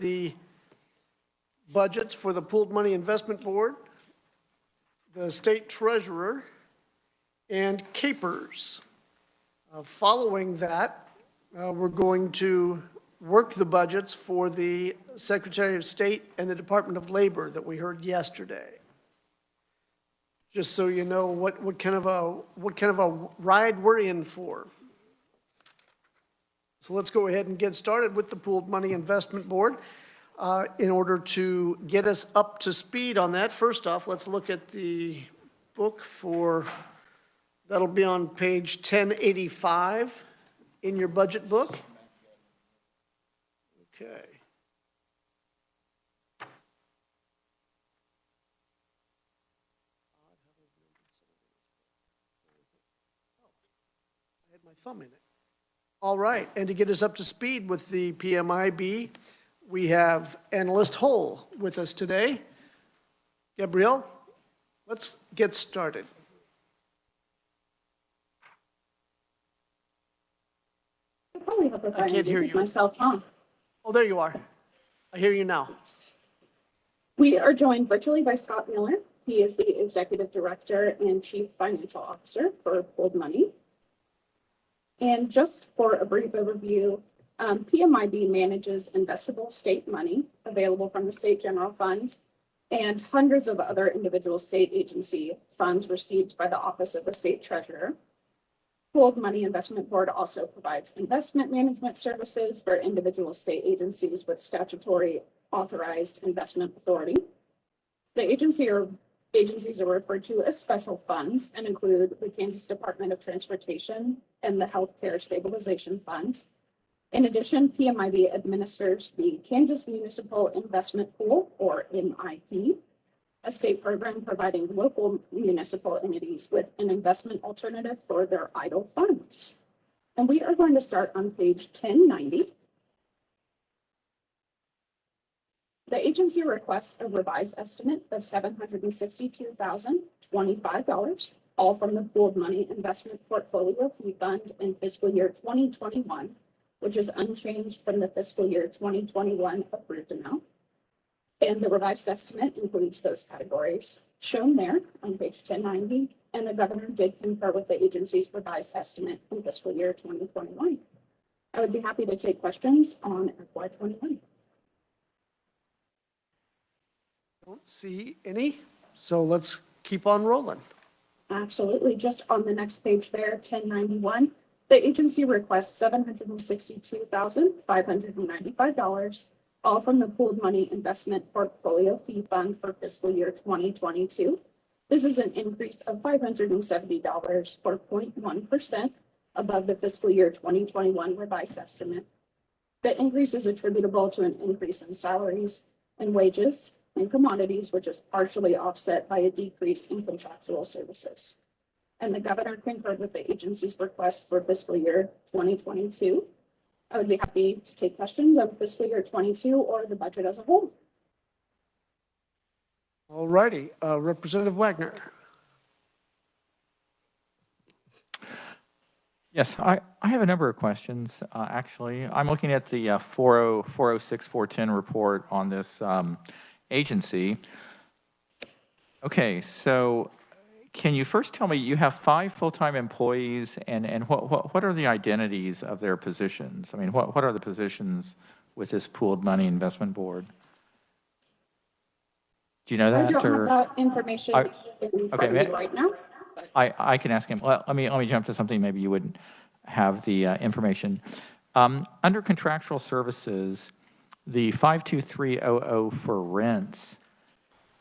the budgets for the Pooled Money Investment Board, the State Treasurer, and Capers. Following that, we're going to work the budgets for the Secretary of State and the Department of Labor that we heard yesterday. Just so you know what kind of a ride we're in for. So let's go ahead and get started with the Pooled Money Investment Board. In order to get us up to speed on that, first off, let's look at the book for, that'll be on page 1085 in your budget book. Okay. I had my thumb in it. All right, and to get us up to speed with the PMIB, we have Analyst Hull with us today. Gabrielle, let's get started. I can't hear you. Myself on. Oh, there you are. I hear you now. We are joined virtually by Scott Miller. He is the Executive Director and Chief Financial Officer for Pooled Money. And just for a brief overview, PMIB manages investable state money available from the State General Fund and hundreds of other individual state agency funds received by the Office of the State Treasurer. Pooled Money Investment Board also provides investment management services for individual state agencies with statutory authorized investment authority. The agencies are referred to as special funds and include the Kansas Department of Transportation and the Healthcare Stabilization Fund. In addition, PMIB administers the Kansas Municipal Investment Pool, or MIP, a state program providing local municipal entities with an investment alternative for their idle funds. And we are going to start on page 1090. The agency requests a revised estimate of $762,025, all from the Pooled Money Investment Portfolio Fee Fund in fiscal year 2021, which is unchanged from the fiscal year 2021 approved amount. And the revised estimate includes those categories shown there on page 1090, and the governor did concur with the agency's revised estimate in fiscal year 2021. I would be happy to take questions on FY21. Don't see any, so let's keep on rolling. Absolutely. Just on the next page there, 1091, the agency requests $762,595, all from the Pooled Money Investment Portfolio Fee Fund for fiscal year 2022. This is an increase of $570 or 0.1% above the fiscal year 2021 revised estimate. The increase is attributable to an increase in salaries and wages and commodities, which is partially offset by a decrease in contractual services. And the governor concurred with the agency's request for fiscal year 2022. I would be happy to take questions on fiscal year 22 or the budget as a whole. All righty, Representative Wagner. Yes, I have a number of questions, actually. I'm looking at the 406, 410 report on this agency. Okay, so can you first tell me, you have 5 full-time employees, and what are the identities of their positions? I mean, what are the positions with this Pooled Money Investment Board? Do you know that? I don't have that information in front of me right now. I can ask him. Well, let me jump to something maybe you wouldn't have the information. Under contractual services, the 52300 for rents,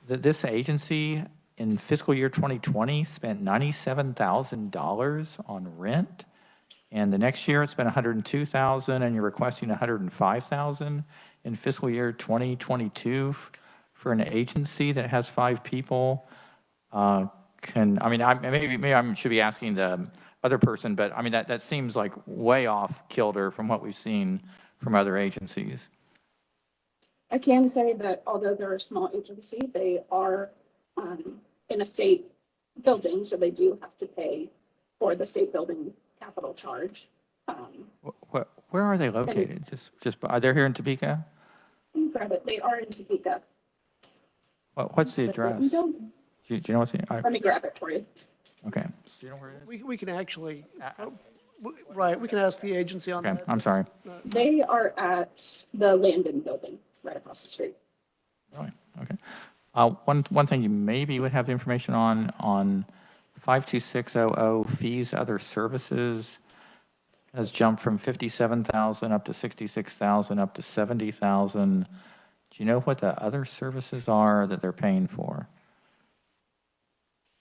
this agency in fiscal year 2020 spent $97,000 on rent, and the next year it spent $102,000, and you're requesting $105,000 in fiscal year 2022 for an agency that has 5 people. Maybe I should be asking the other person, but I mean that seems like way off kilter from what we've seen from other agencies. I can say that although they're a small agency, they are in a state building, so they do have to pay for the state building capital charge. Where are they located? Just are they here in Topeka? Let me grab it. They are in Topeka. What's the address? Do you know what the, Let me grab it for you. okay. Do you know where it is? We can actually, right, we can ask the agency on Okay, that. I'm sorry. They are at the Landon building right across the street. Really? Okay. One thing you maybe would have the information on 52600 fees, other services has jumped from 57,000 up to 66,000 up to 70,000. Do you know what the other services are that they're paying for?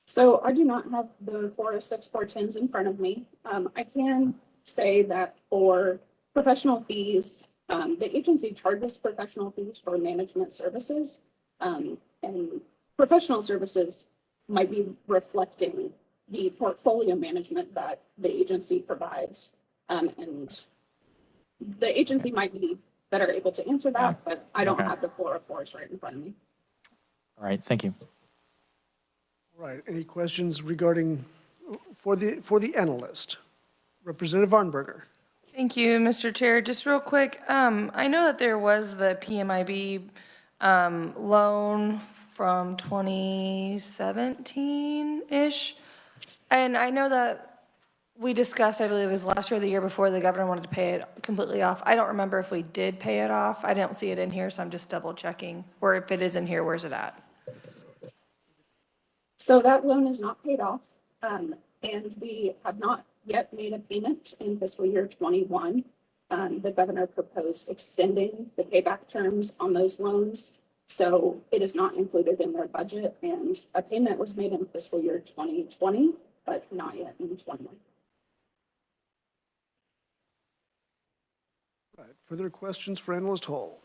So I do not have the 406, 410s in front of me. I can say that for professional fees, the agency charges professional fees for management services. And professional services might be reflecting the portfolio management that the agency provides. And the agency might be better able to answer that, but I don't have the 404s right in front of me. All right, thank you. All right, any questions regarding, for the analyst? Representative Arnberger. Thank you, Mr. Chair. Just real quick, I know that there was the PMIB loan from 2017-ish. And I know that we discussed, I believe it was last year or the year before, the governor wanted to pay it completely off. I don't remember if we did pay it off. I don't see it in here, so I'm just double checking. Or if it is in here, where's it at? So that loan is not paid off, and we have not yet made a payment in fiscal year 21. The governor proposed extending the payback terms on those loans, so it is not included in their budget, and a payment was made in fiscal year 2020, but not yet in 21. All right, further questions for Analyst Hall?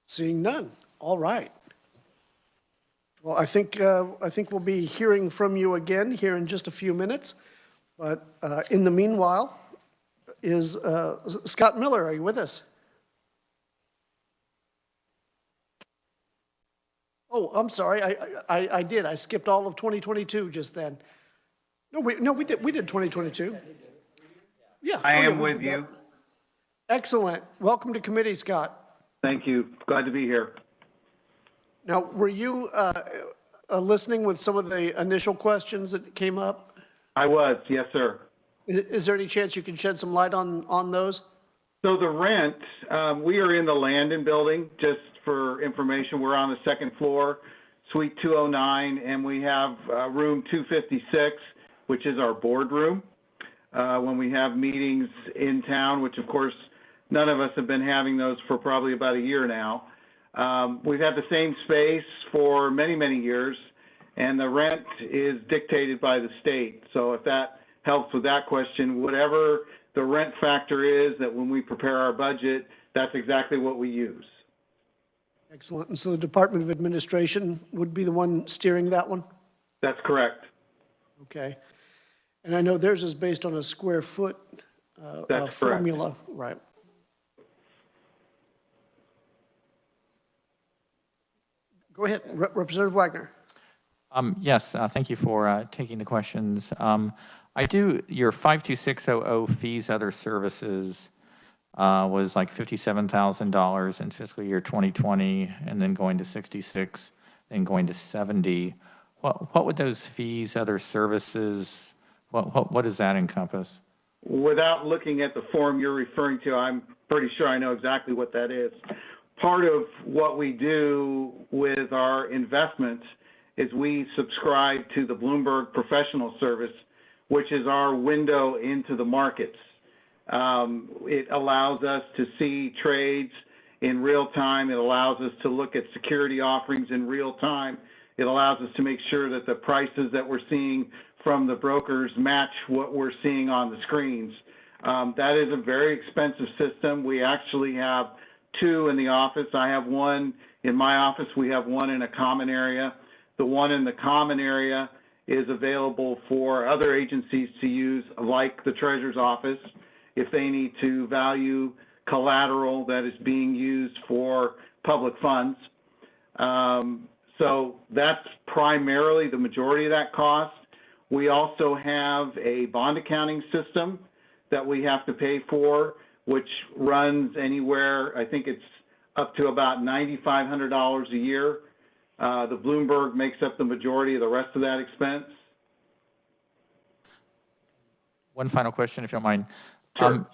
Seeing none. All right. Well, I think we'll be hearing from you again here in just a few minutes. But in the meanwhile, is Scott Miller, are you with us? Oh, I'm sorry. I did. I skipped all of 2022 just then. No, we did 2022. Yeah. I yeah, am we with did that. you. Excellent. Welcome to committee, Scott. Thank you. Glad to be here. Now, were you listening with some of the initial questions that came up? I was, yes, sir. Is there any chance you can shed some light on those? So the rent, we are in the Landon building, just for information. We're on the second floor, suite 209, and we have room 256, which is our boardroom. When we have meetings in town, which of course, none of us have been having those for probably about a year now. We've had the same space for many, many years, and the rent is dictated by the state. So if that helps with that question, whatever the rent factor is, that when we prepare our budget, that's exactly what we use. Excellent. And so the Department of Administration would be the one steering that one? That's correct. Okay. And I know theirs is based on a square foot That's formula. Right. Go ahead, Representative Wagner. Yes, thank you for taking the questions. Your 52600 fees, other services was like $57,000 in fiscal year 2020, and then going to 66, then going to 70. What would those fees, other services, what does that encompass? Without looking at the form you're referring to, I'm pretty sure I know exactly what that is. Part of what we do with our investments is we subscribe to the Bloomberg Professional Service, which is our window into the markets. It allows us to see trades in real time. It allows us to look at security offerings in real time. It allows us to make sure that the prices that we're seeing from the brokers match what we're seeing on the screens. That is a very expensive system. We actually have two in the office. I have one in my office. We have one in a common area. The one in the common area is available for other agencies to use, like the Treasurer's Office, if they need to value collateral that is being used for public funds. So that's primarily the majority of that cost. We also have a bond accounting system that we have to pay for. which runs anywhere, I think it's up to about $9,500 a year. The Bloomberg makes up the majority of the rest of that expense. One final question, if you don't mind. Sure.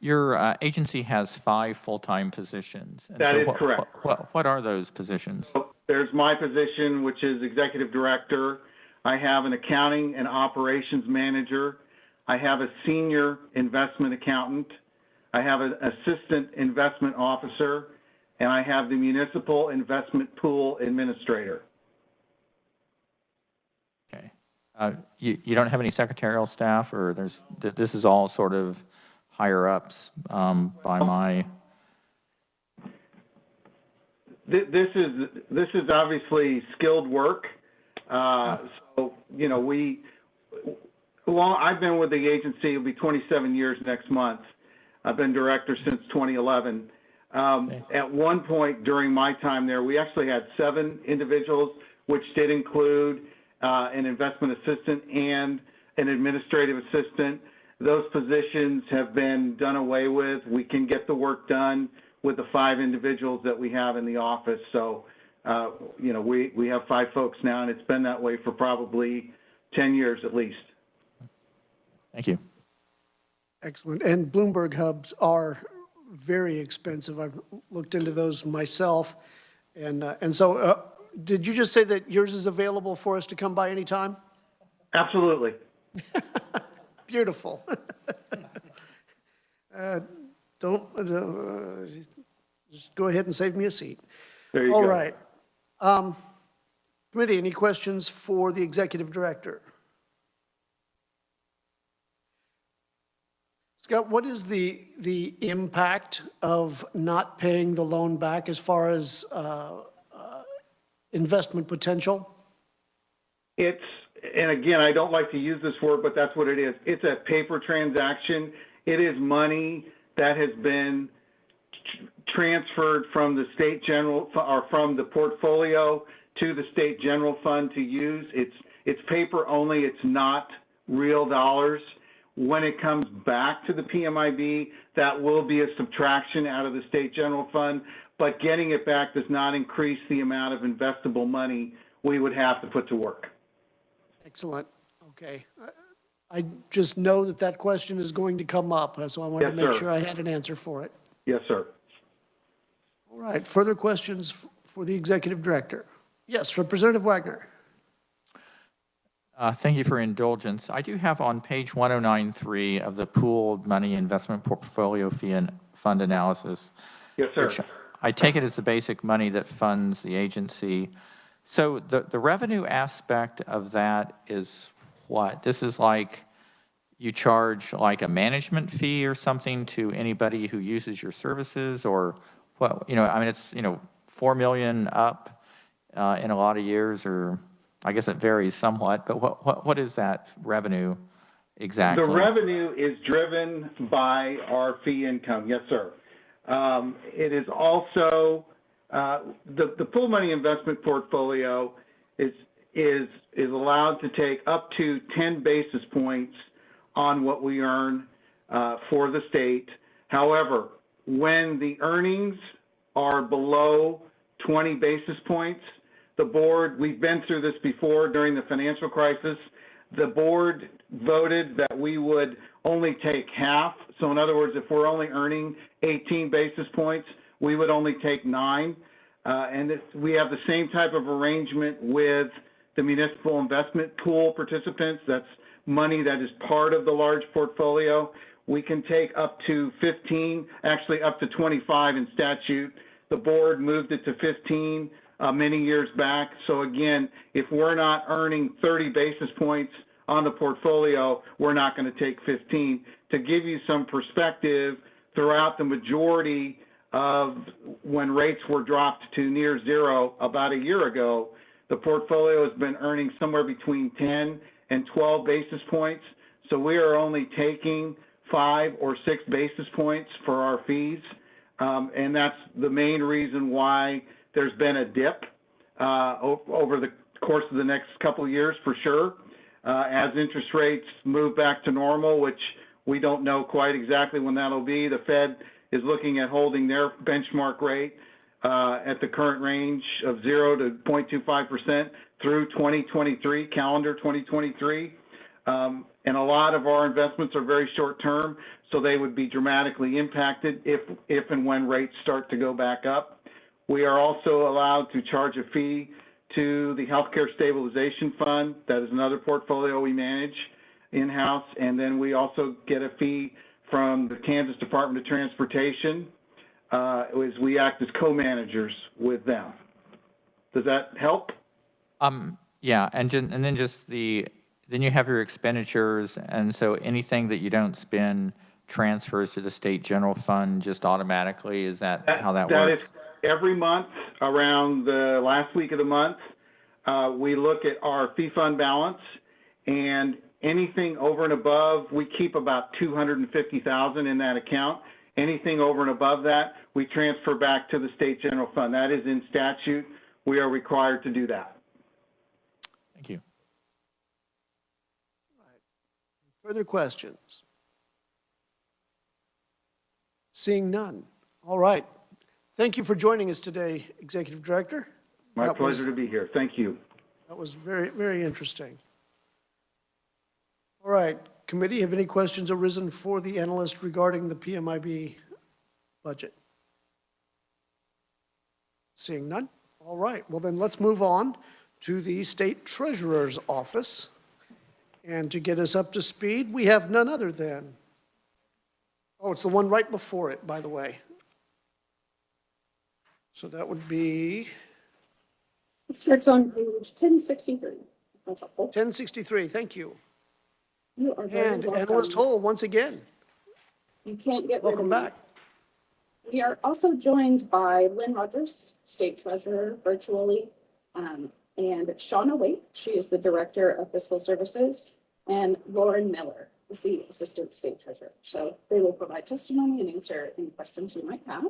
Your agency has 5 full-time positions. And That so is correct. What are those positions? There's my position, which is executive director. I have an accounting and operations manager. I have a senior investment accountant. I have an assistant investment officer, and I have the municipal investment pool administrator. Okay. You don't have any secretarial staff, or this is all sort of higher ups by my. This is obviously skilled work. So, you know, I've been with the agency, it'll be 27 years next month. I've been director since 2011. At one point during my time there, we actually had 7 individuals, which did include an investment assistant and an administrative assistant. Those positions have been done away with. We can get the work done with the 5 individuals that we have in the office. So, you know, we have 5 folks now, and it's been that way for probably 10 years at least. Thank you. Excellent. And Bloomberg hubs are very expensive. I've looked into those myself. And so did you just say that yours is available for us to come by anytime? Absolutely. Beautiful. Just go ahead and save me a seat. There you All go. right. Committee, any questions for the executive director? Scott, what is the impact of not paying the loan back as far as investment potential? And again, I don't like to use this word, but that's what it is. It's a paper transaction. It is money that has been transferred from the state general or from the portfolio to the state general fund to use. It's paper only. It's not real dollars. When it comes back to the PMIB, that will be a subtraction out of the state general fund, but getting it back does not increase the amount of investable money we would have to put to work. Excellent. Okay. I just know that question is going to come up, so I wanted to make sure I had an answer for it. Yes, sir. All right. Further questions for the executive director? Yes, Representative Wagner. Thank you for indulgence. I do have on page 1093 of the pooled money investment portfolio fee and fund analysis. Yes, sir. Which I take it as the basic money that funds the agency. So the revenue aspect of that is what? This is like you charge like a management fee or something to anybody who uses your services, or what? You know, I mean, it's, you know, 4 million up in a lot of years, or I guess it varies somewhat, but what is that revenue exactly? The revenue is driven by our fee income. Yes, sir. It is also the pool money investment portfolio is allowed to take up to 10 basis points on what we earn for the state. However, when the earnings are below 20 basis points, the board, we've been through this before during the financial crisis, the board voted that we would only take half. So in other words, if we're only earning 18 basis points, we would only take 9. We have the same type of arrangement with the municipal investment pool participants. That's money that is part of the large portfolio. We can take up to 15, actually up to 25 in statute. The board moved it to 15 many years back. So again, if we're not earning 30 basis points on the portfolio, we're not going to take 15. To give you some perspective, throughout the majority of when rates were dropped to near zero about a year ago, the portfolio has been earning somewhere between 10 and 12 basis points. So we are only taking 5 or 6 basis points for our fees. And that's the main reason why there's been a dip over the course of the next couple of years, for sure. As interest rates move back to normal, which We don't know quite exactly when that'll be. The Fed is looking at holding their benchmark rate at the current range of 0 to 0.25% through 2023, calendar 2023. And a lot of our investments are very short term, so they would be dramatically impacted if and when rates start to go back up. We are also allowed to charge a fee to the Healthcare Stabilization Fund. That is another portfolio we manage in-house. And then we also get a fee from the Kansas Department of Transportation as we act as co-managers with them. Does that help? Yeah, and then just then you have your expenditures, and so anything that you don't spend transfers to the state general fund just automatically. Is that how that works? That is every month around the last week of the month. We look at our fee fund balance, and anything over and above, we keep about $250,000 in that account. Anything over and above that, we transfer back to the state general fund. That is in statute. We are required to do that. Thank you. Further questions? Seeing none. All right. Thank you for joining us today, Executive Director. My pleasure to be here. Thank you. That was very, very interesting. All right. Committee, have any questions arisen for the analyst regarding the PMIB budget? Seeing none? All right. Well, then let's move on to the State Treasurer's Office. And to get us up to speed, we have none other than, oh, it's the one right before it, by the way. So that would be It starts on page 1063. That's helpful. 1063. Thank you. You are very And welcome. Analyst Hull, once again, You can't get rid of welcome me. back. We are also joined by Lynn Rogers, State Treasurer, virtually, and Shauna Waite, she is the Director of Fiscal Services, and Lauren Miller is the Assistant State Treasurer. So they will provide testimony and answer any questions you might have.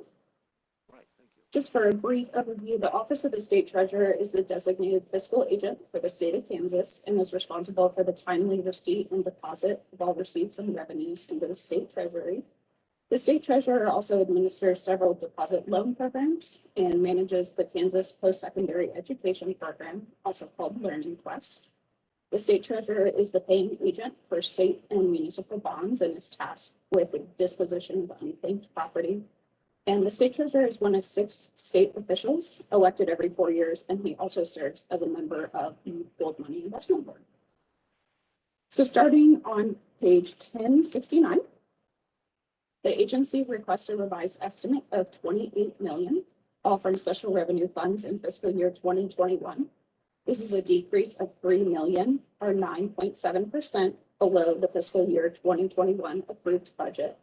Right, thank you. Just for a brief overview, the Office of the State Treasurer is the designated fiscal agent for the state of Kansas and is responsible for the timely receipt and deposit of all receipts and revenues into the state treasury. The state treasurer also administers several deposit loan programs and manages the Kansas Post-Secondary Education Program, also called Learning Quest. The state treasurer is the paying agent for state and municipal bonds and is tasked with the disposition of unclaimed property. And the state treasurer is one of 6 state officials elected every 4 years, and he also serves as a member of the Pooled Money Investment Board. So starting on page 1069, the agency requests a revised estimate of $28 million, all from special revenue funds in fiscal year 2021. This is a decrease of $3 million, or 9.7% below the fiscal year 2021 approved budget.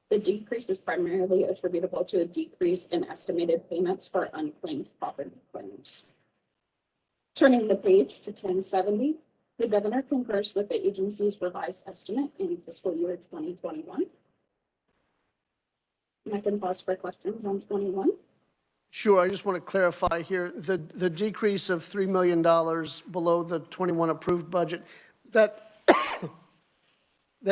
The decrease is primarily attributable to a decrease in estimated payments for unclaimed property claims. Turning the page to 1070, the governor concurs with the agency's revised estimate in fiscal year 2021. And I can pause for questions on 21. Sure, I just want to clarify here, the decrease of $3 million below the 21 approved budget, that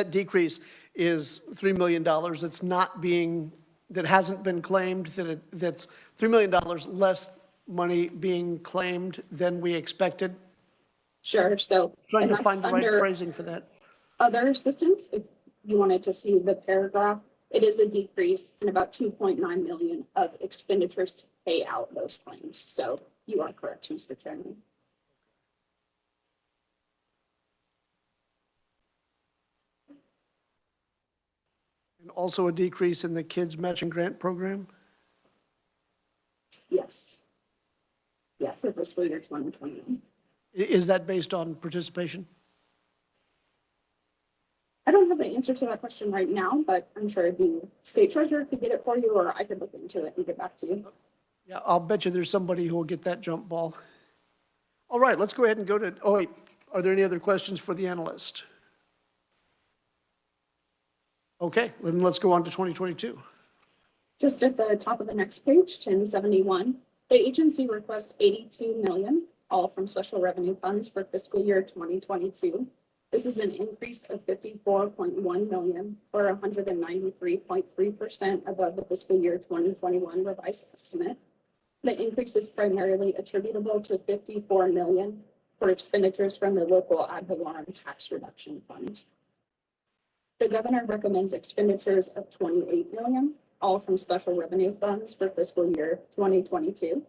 decrease is $3 million that's not being, that hasn't been claimed, that's $3 million less money being claimed than we expected. Sure, so. Trying and to that's find the right under phrasing for that. Other assistance, if you wanted to see the paragraph, it is a decrease in about 2.9 million of expenditures to pay out those claims. So you are correct, Mr. Chairman. And also a decrease in the kids matching grant program? Yes. Yeah, for fiscal year 2021. Is that based on participation? I don't have the answer to that question right now, but I'm sure the state treasurer could get it for you, or I could look into it and get back to you. Yeah, I'll bet you there's somebody who will get that jump ball. All right, let's go ahead and go to, oh wait, are there any other questions for the analyst? Okay, then let's go on to 2022. Just at the top of the next page, 1071, the agency requests $82 million, all from special revenue funds for fiscal year 2022. This is an increase of 54.1 million, or 193.3% above the fiscal year 2021 revised estimate. The increase is primarily attributable to 54 million for expenditures from the local ad valorem tax reduction fund. The governor recommends expenditures of 28 million, all from special revenue funds for fiscal year 2022.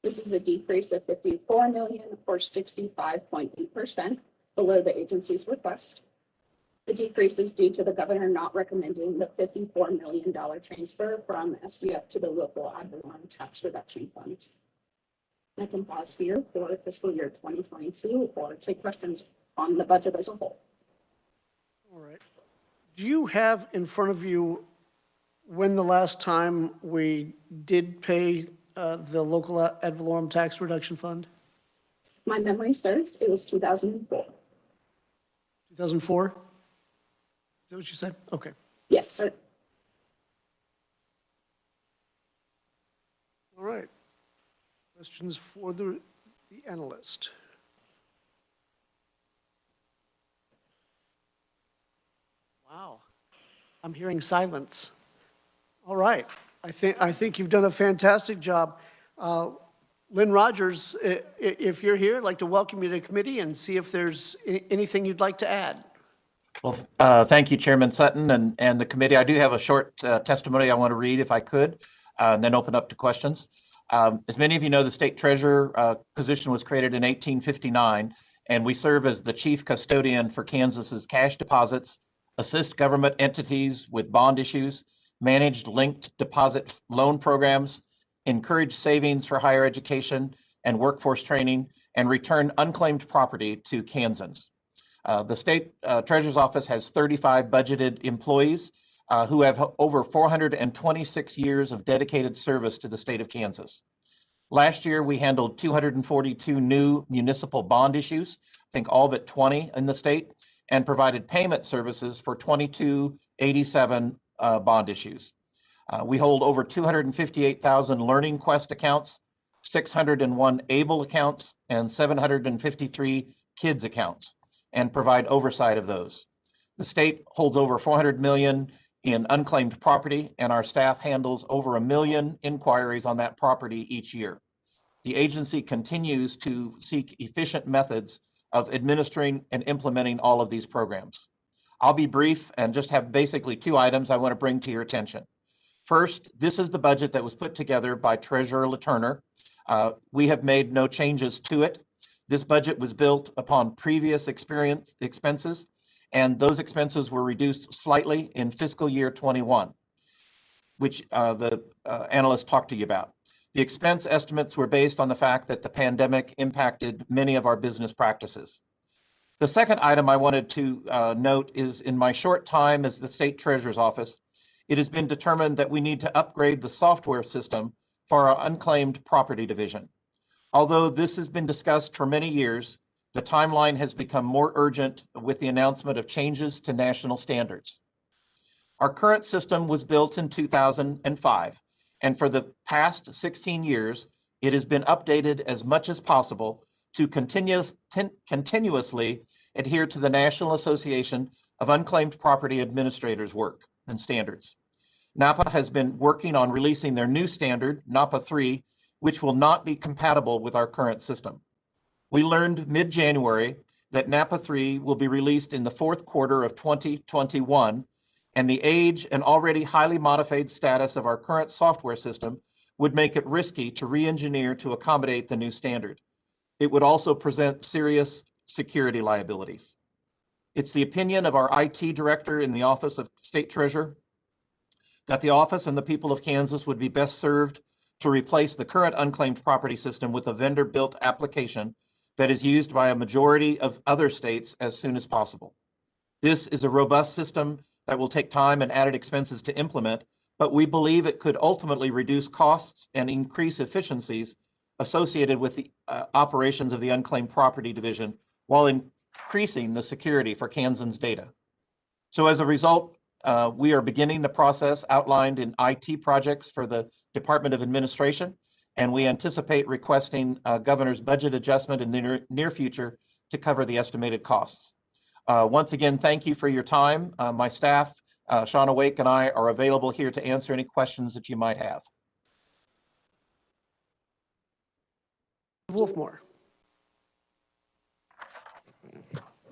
This is a decrease of 54 million, or 65.8%, below the agency's request. The decrease is due to the governor not recommending the $54 million transfer from SDF to the local ad valorem tax reduction fund. I can pause here for fiscal year 2022 or take questions on the budget as a whole. All right. Do you have in front of you when the last time we did pay the local ad valorem tax reduction fund? My memory serves, it was 2004. 2004? Is that what you said? Okay. Yes, sir. All right. Questions for the analyst? Wow. I'm hearing silence. All right. I think you've done a fantastic job. Lynn Rogers, if you're here, I'd like to welcome you to committee and see if there's anything you'd like to add. Well, thank you, Chairman Sutton and the committee. I do have a short testimony I want to read if I could, and then open up to questions. As many of you know, the state treasurer position was created in 1859, and we serve as the chief custodian for Kansas's cash deposits, assist government entities with bond issues, manage linked deposit loan programs, encourage savings for higher education and workforce training, and return unclaimed property to Kansans. The state treasurer's office has 35 budgeted employees who have over 426 years of dedicated service to the state of Kansas. Last year, we handled 242 new municipal bond issues, I think all but 20 in the state, and provided payment services for 2287 bond issues. We hold over 258,000 Learning Quest accounts, 601 ABLE accounts, and 753 KIDS accounts, and provide oversight of those. The state holds over 400 million in unclaimed property, and our staff handles over 1 million inquiries on that property each year. The agency continues to seek efficient methods of administering and implementing all of these programs. I'll be brief and just have basically 2 items I want to bring to your attention. First, this is the budget that was put together by Treasurer LaTurner. We have made no changes to it. This budget was built upon previous expenses, and those expenses were reduced slightly in fiscal year 21, which the analyst talked to you about. The expense estimates were based on the fact that the pandemic impacted many of our business practices. The second item I wanted to note is, in my short time as the state treasurer's office, it has been determined that we need to upgrade the software system for our unclaimed property division. Although this has been discussed for many years, the timeline has become more urgent with the announcement of changes to national standards. Our current system was built in 2005, and for the past 16 years, it has been updated as much as possible to continuously adhere to the National Association of Unclaimed Property Administrators' work and standards. NAPA has been working on releasing their new standard, NAPA 3, which will not be compatible with our current system. We learned mid-January that NAPA 3 will be released in the 4th quarter of 2021, and the age and already highly modified status of our current software system would make it risky to re-engineer to accommodate the new standard. It would also present serious security liabilities. It's the opinion of our IT director in the Office of State Treasurer that the office and the people of Kansas would be best served to replace the current unclaimed property system with a vendor-built application that is used by a majority of other states as soon as possible. This is a robust system that will take time and added expenses to implement, but we believe it could ultimately reduce costs and increase efficiencies associated with the operations of the Unclaimed Property Division while increasing the security for Kansans' data. So as a result, we are beginning the process outlined in IT projects for the Department of Administration, and we anticipate requesting a governor's budget adjustment in the near future to cover the estimated costs. Once again, thank you for your time. My staff, Shauna Wake and I are available here to answer any questions that you might have. Wolfmore.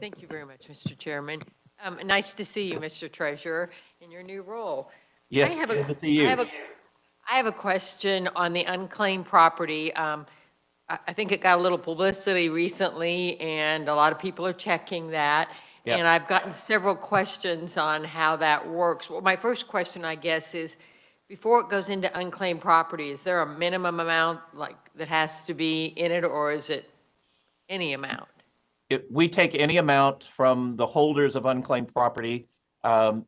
Thank you very much, Mr. Chairman. Nice to see you, Mr. Treasurer, in your new role. Yes, I good to see you. I have a question on the unclaimed property. I think it got a little publicity recently, and a lot of people are checking that. Yep. And I've gotten several questions on how that works. Well, my first question, I guess, is before it goes into unclaimed property, is there a minimum amount like that has to be in it, or is it any amount? We take any amount from the holders of unclaimed property.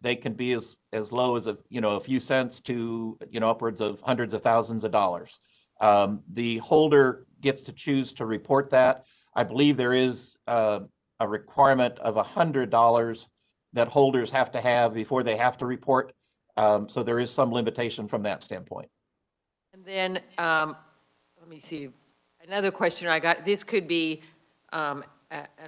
They can be as low as a few cents to upwards of hundreds of thousands of dollars. The holder gets to choose to report that. I believe there is a requirement of $100 that holders have to have before they have to report. So there is some limitation from that standpoint. And then let me see. Another question I got. This could be an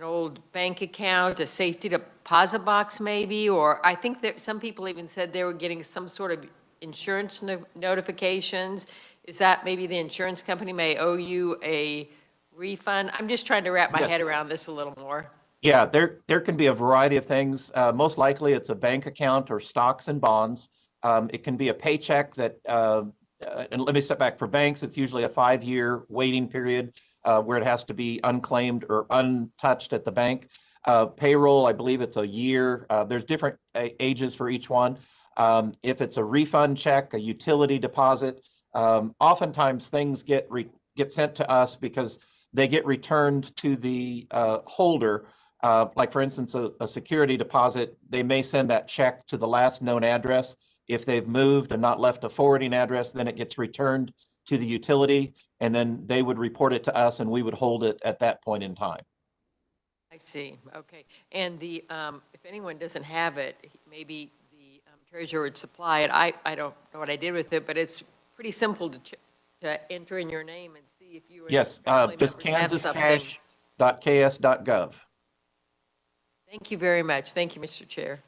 old bank account, a safety deposit box maybe, or I think that some people even said they were getting some sort of insurance notifications. Is that maybe the insurance company may owe you a refund? I'm just trying to wrap my head around this a little more. Yeah, there can be a variety of things. Most likely it's a bank account or stocks and bonds. It can be a paycheck that, and let me step back, for banks, it's usually a 5-year waiting period where it has to be unclaimed or untouched at the bank. Payroll, I believe it's a year. There's different ages for each one. If it's a refund check, a utility deposit, oftentimes things get sent to us because they get returned to the holder. Like for instance, a security deposit, they may send that check to the last known address. If they've moved and not left a forwarding address, then it gets returned to the utility, and then they would report it to us and we would hold it at that point in time. I see. Okay. And the if anyone doesn't have it, maybe the treasurer would supply it. I don't know what I did with it, but it's pretty simple to enter in your name and see if you were. Yes, just kansascash.ks.gov. Thank you very much. Thank you, Mr. Chair.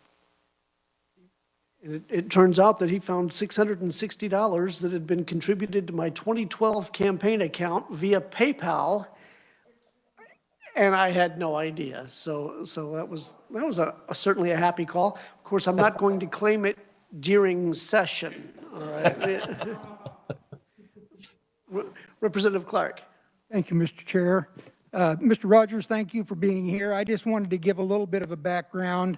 It turns out that he found $660 that had been contributed to my 2012 campaign account via PayPal, and I had no idea. So that was certainly a happy call. Of course, I'm not going to claim it during session. All right. Representative Clark. Thank you, Mr. Chair. Mr. Rogers, thank you for being here. I just wanted to give a little bit of a background.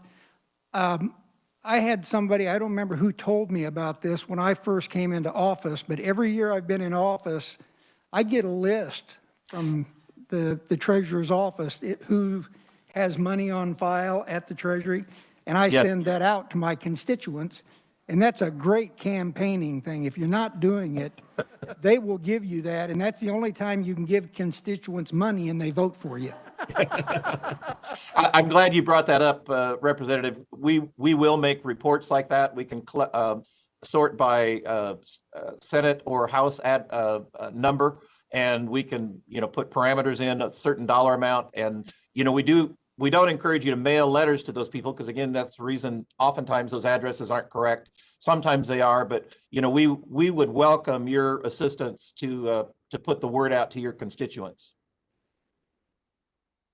I had somebody, I don't remember who told me about this when I first came into office, but every year I've been in office, I get a list from the treasurer's office who has money on file at the Treasury, and I send that out to my constituents, and that's a great campaigning thing. If you're not doing it, they will give you that, and that's the only time you can give constituents money and they vote for you. I'm glad you brought that up, Representative. We will make reports like that. We can sort by Senate or House number, and we can put parameters in a certain dollar amount. And we don't encourage you to mail letters to those people because again, that's the reason oftentimes those addresses aren't correct. Sometimes they are, but we would welcome your assistance to put the word out to your constituents.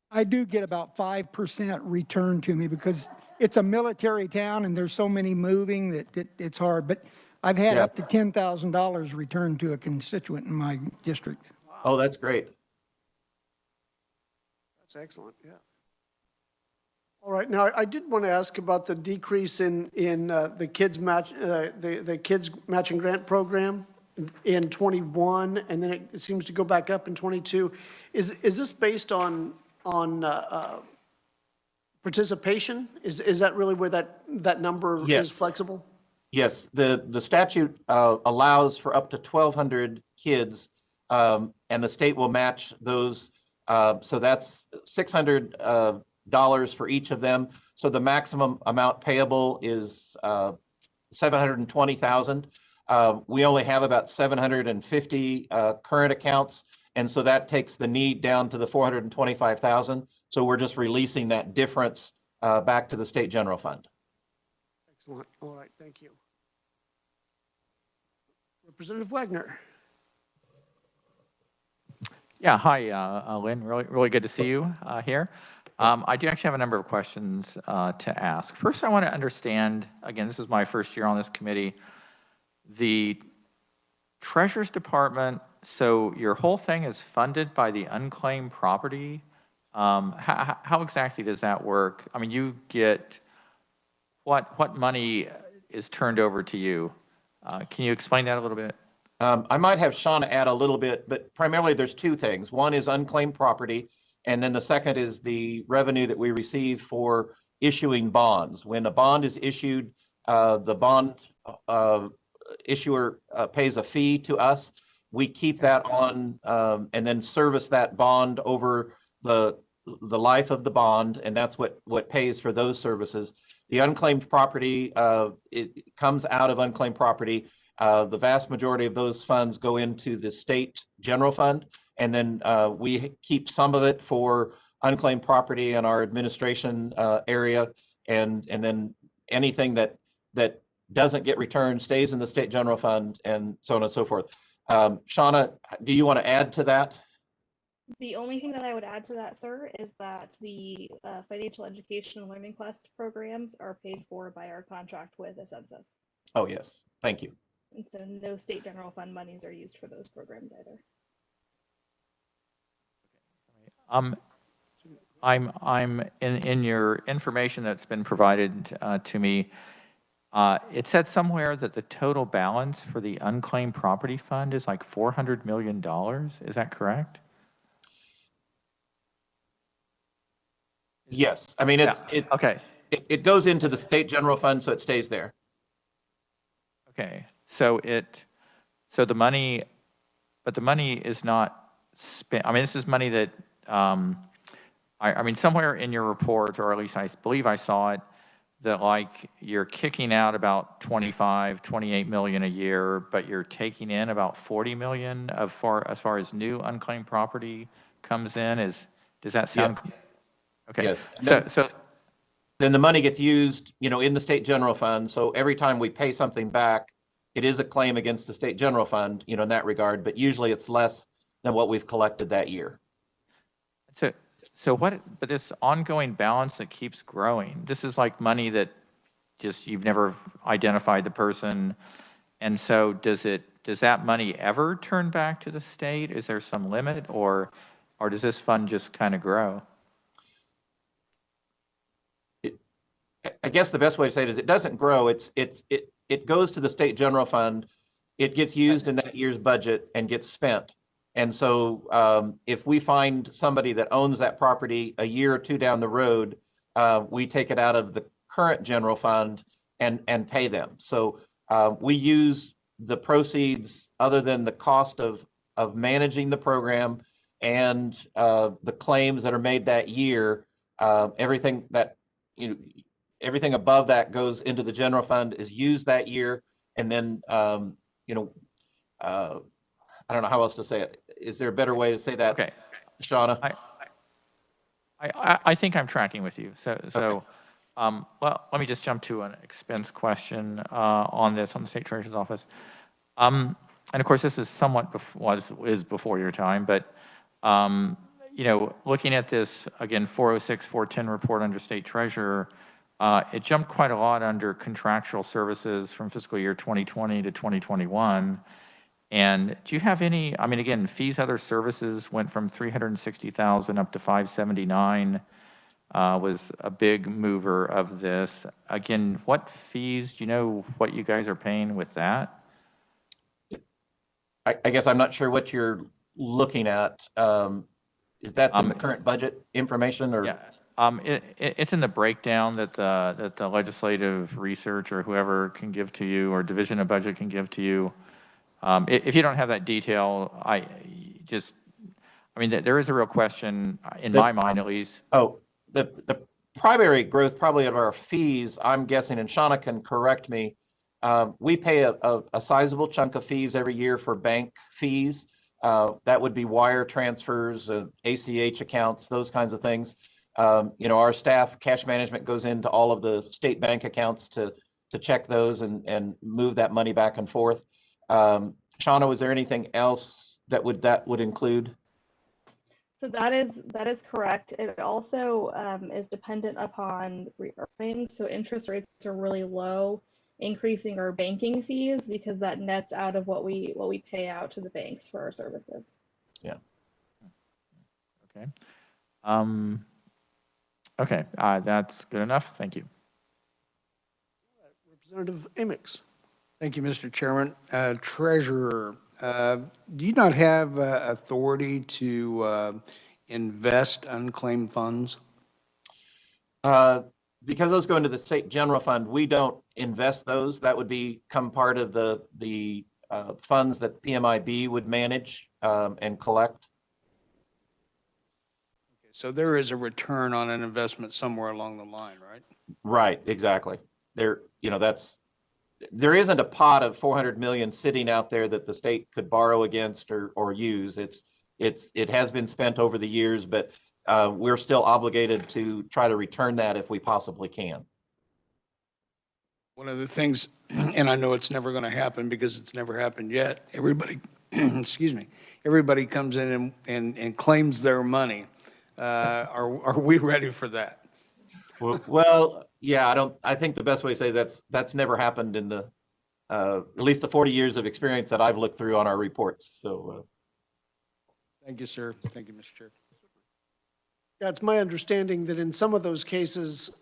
I do get about 5% returned to me because it's a military town and there's so many moving that it's hard. But I've had up to $10,000 returned to a constituent in my district. Wow. Oh, that's great. That's excellent, yeah. All right, now I did want to ask about the decrease in the kids matching grant program in 21, and then it seems to go back up in 22. Is this based on participation? Is that really where that number is flexible? Yes, the statute allows for up to 1,200 kids, and the state will match those. So that's $600 for each of them. So the maximum amount payable is $720,000. We only have about 750 current accounts. And so that takes the need down to the $425,000. So we're just releasing that difference back to the state general fund. Excellent. All right, thank you. Representative Wagner. Yeah, hi, Lynn. Really good to see you here. I do actually have a number of questions to ask. First, I want to understand, again, this is my first year on this committee, the Treasurer's Department, so your whole thing is funded by the unclaimed property. How exactly does that work? I mean, you get, what money is turned over to you? Can you explain that a little bit? I might have Shauna add a little bit, but primarily there's two things. One is unclaimed property, and then the second is the revenue that we receive for issuing bonds. When a bond is issued, the bond issuer pays a fee to us. We keep that on and then service that bond over the life of the bond, and that's what pays for those services. The unclaimed property, it comes out of unclaimed property. The vast majority of those funds go into the state general fund, and then we keep some of it for unclaimed property in our administration area, and then anything that doesn't get returned stays in the state general fund, and so on and so forth. Shauna, do you want to add to that? The only thing that I would add to that, sir, is that the financial education and learning quest programs are paid for by our contract with Ascensus. Oh, yes. Thank you. And so no state general fund monies are used for those programs either. I'm in your information that's been provided to me. It said somewhere that the total balance for the unclaimed property fund is like $400 million. Is that correct? Yes. I mean, okay. It goes into the state general fund, so it stays there. Okay. So the money, but the money is not spent. I mean, this is money that, I mean, somewhere in your report, or at least I believe I saw it, that like you're kicking out about 28 million a year, but you're taking in about 40 million as far as new unclaimed property comes in. Does that sound? Yes. Okay. Yes. So then the money gets used, in the state general fund. So every time we pay something back, it is a claim against the state general fund, in that regard, but usually it's less than what we've collected that year. But this ongoing balance that keeps growing, this is like money that just, you've never identified the person. And so does that money ever turn back to the state? Is there some limit, or does this fund just kind of grow? I guess the best way to say it is it doesn't grow. It goes to the state general fund. It gets used in that year's budget and gets spent. And so if we find somebody that owns that property a year or two down the road, we take it out of the current general fund and pay them. So we use the proceeds, other than the cost of managing the program and the claims that are made that year, everything above that goes into the general fund, is used that year, and then I don't know how else to say it. Is there a better way to say that? Okay, Shauna? I think I'm tracking with you. So, well, let me just jump to an expense question on the State Treasurer's Office. And of course, this is somewhat is before your time, but looking at this again, 406, 410 report under State Treasurer, it jumped quite a lot under contractual services from fiscal year 2020 to 2021. And do you have any, I mean, again, fees, other services went from 360,000 up to 579, was a big mover of this. Again, what fees, do you know what you guys are paying with that? I guess I'm not sure what you're looking at. Is that in the current budget information, or? Yeah, it's in the breakdown that the legislative research or whoever can give to you, or Division of Budget can give to you. If you don't have that detail, there is a real question in my mind, at least. Oh, the primary growth probably of our fees, I'm guessing, and Shauna can correct me, we pay a sizable chunk of fees every year for bank fees. That would be wire transfers, ACH accounts, those kinds of things. Our staff, cash management goes into all of the state bank accounts to check those and move that money back and forth. Shauna, was there anything else that would include? So that is correct. It also is dependent upon earnings. So interest rates are really low, increasing our banking fees because that nets out of what we pay out to the banks for our services. Yeah. Okay. Okay, that's good enough. Thank you. Representative Amix. Thank you, Mr. Chairman. Treasurer, do you not have authority to invest unclaimed funds? Because those go into the state general fund, we don't invest those. That would become part of the funds that PMIB would manage and collect. Okay, so there is a return on an investment somewhere along the line, right? Right, exactly. There isn't a pot of 400 million sitting out there that the state could borrow against or use. It has been spent over the years, but we're still obligated to try to return that if we possibly can. One of the things, and I know it's never going to happen because it's never happened yet, everybody, excuse me, everybody comes in and claims their money. Are we ready for that? Well, yeah, I think the best way to say that's never happened in the at least the 40 years of experience that I've looked through on our reports. So thank you, sir. Thank you, Mr. Chair. Yeah, it's my understanding that in some of those cases,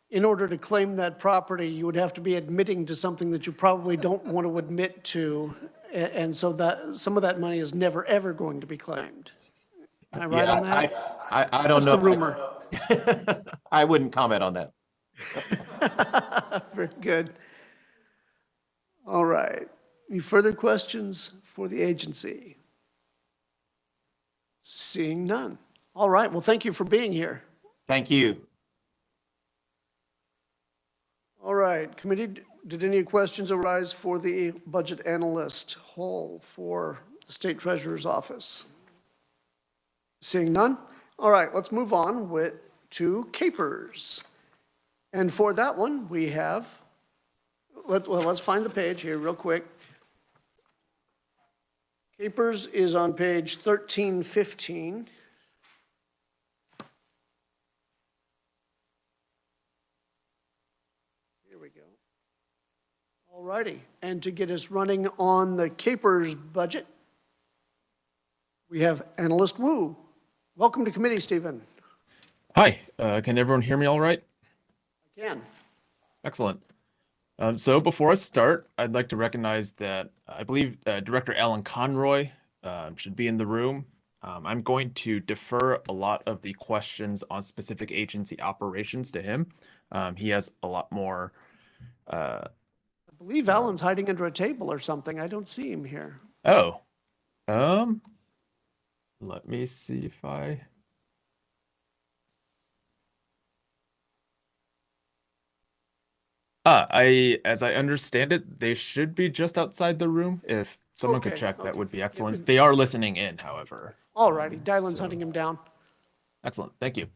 in order to claim that property, you would have to be admitting to something that you probably don't want to admit to. And so that some of that money is never, ever going to be claimed. Am I right on that? I don't know. That's the rumor. I wouldn't comment on that. Very good. All right. Any further questions for the agency? Seeing none. All right. Well, thank you for being here. Thank you. All right. Committee, did any questions arise for the budget analyst Hall for the State Treasurer's Office? Seeing none. All right. Let's move on to capers. And for that one, we have, let's find the page here real quick. Capers is on page 1315. Here we go. All righty. And to get us running on the capers budget, we have Analyst Wu. Welcome to committee, Stephen. Hi, can everyone hear me all right? I can. Excellent. So before I start, I'd like to recognize that I believe Director Alan Conroy should be in the room. I'm going to defer a lot of the questions on specific agency operations to him. He has a lot more. I believe Alan's hiding under a table or something. I don't see him here. Oh, let me see if I. As I understand it, they should be just outside the room. If someone could check, that would be excellent. They are listening in, however. All righty, Dylan's hunting him down. Excellent, thank you.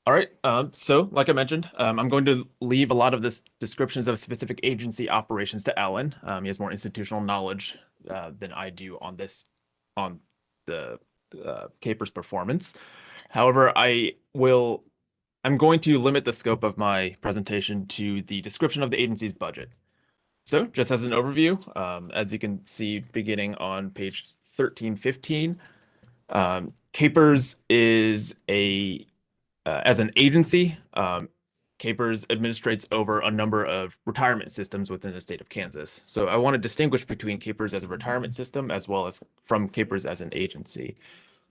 All right, so like I mentioned, I'm going to leave a lot of this descriptions of specific agency operations to Alan. He has more institutional knowledge than I do on the capers performance. However, I'm going to limit the scope of my presentation to the description of the agency's budget. So just as an overview, as you can see beginning on page 1315, capers is as an agency, capers administrates over a number of retirement systems within the state of Kansas. So I want to distinguish between capers as a retirement system as well as from capers as an agency.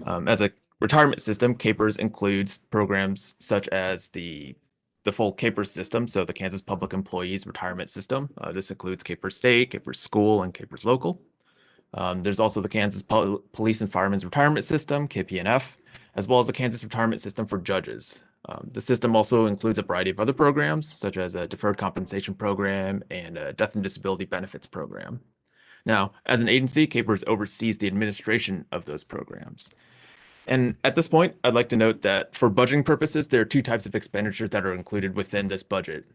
As a retirement system, capers includes programs such as the full capers system, so the Kansas Public Employees Retirement System. This includes capers state, capers school, and capers local. There's also the Kansas Police and Firemen's Retirement System, KPNF, as well as the Kansas Retirement System for judges. The system also includes a variety of other programs, such as a Deferred Compensation program and a Death and Disability Benefits program. Now, as an agency, capers oversees the administration of those programs. And at this point, I'd like to note that for budgeting purposes, there are two types of expenditures that are included within this budget.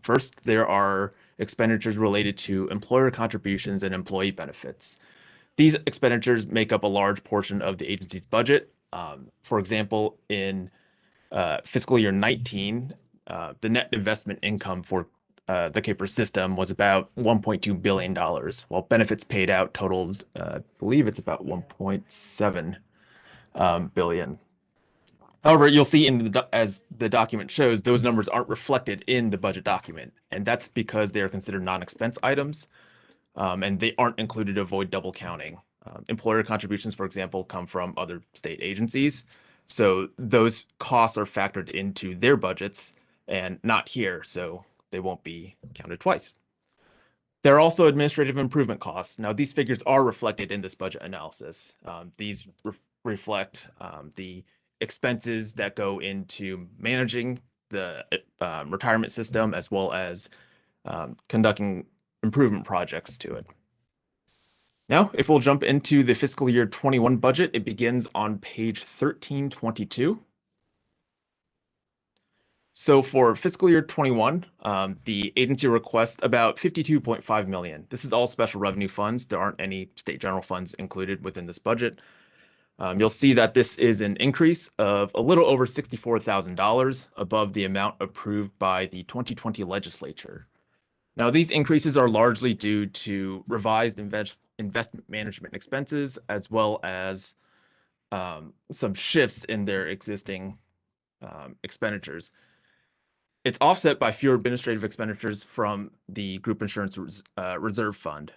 First, there are expenditures related to employer contributions and employee benefits. These expenditures make up a large portion of the agency's budget. For example, in fiscal year 19, the net investment income for the CAPER system was about $1.2 billion, while benefits paid out totaled, I believe it's about 1.7 billion. However, you'll see as the document shows, those numbers aren't reflected in the budget document, and that's because they are considered non-expense items, and they aren't included to avoid double counting. Employer contributions, for example, come from other state agencies, so those costs are factored into their budgets and not here, so they won't be counted twice. There are also administrative improvement costs. Now, these figures are reflected in this budget analysis. These reflect the expenses that go into managing the retirement system as well as conducting improvement projects to it. Now, if we'll jump into the fiscal year 21 budget, it begins on page 1322. So for fiscal year 21, the agency requests about $52.5 million. This is all special revenue funds. There aren't any state general funds included within this budget. You'll see that this is an increase of a little over $64,000 above the amount approved by the 2020 legislature. Now, these increases are largely due to revised investment management expenses, as well as some shifts in their existing expenditures. It's offset by fewer administrative expenditures from the Group Insurance Reserve Fund.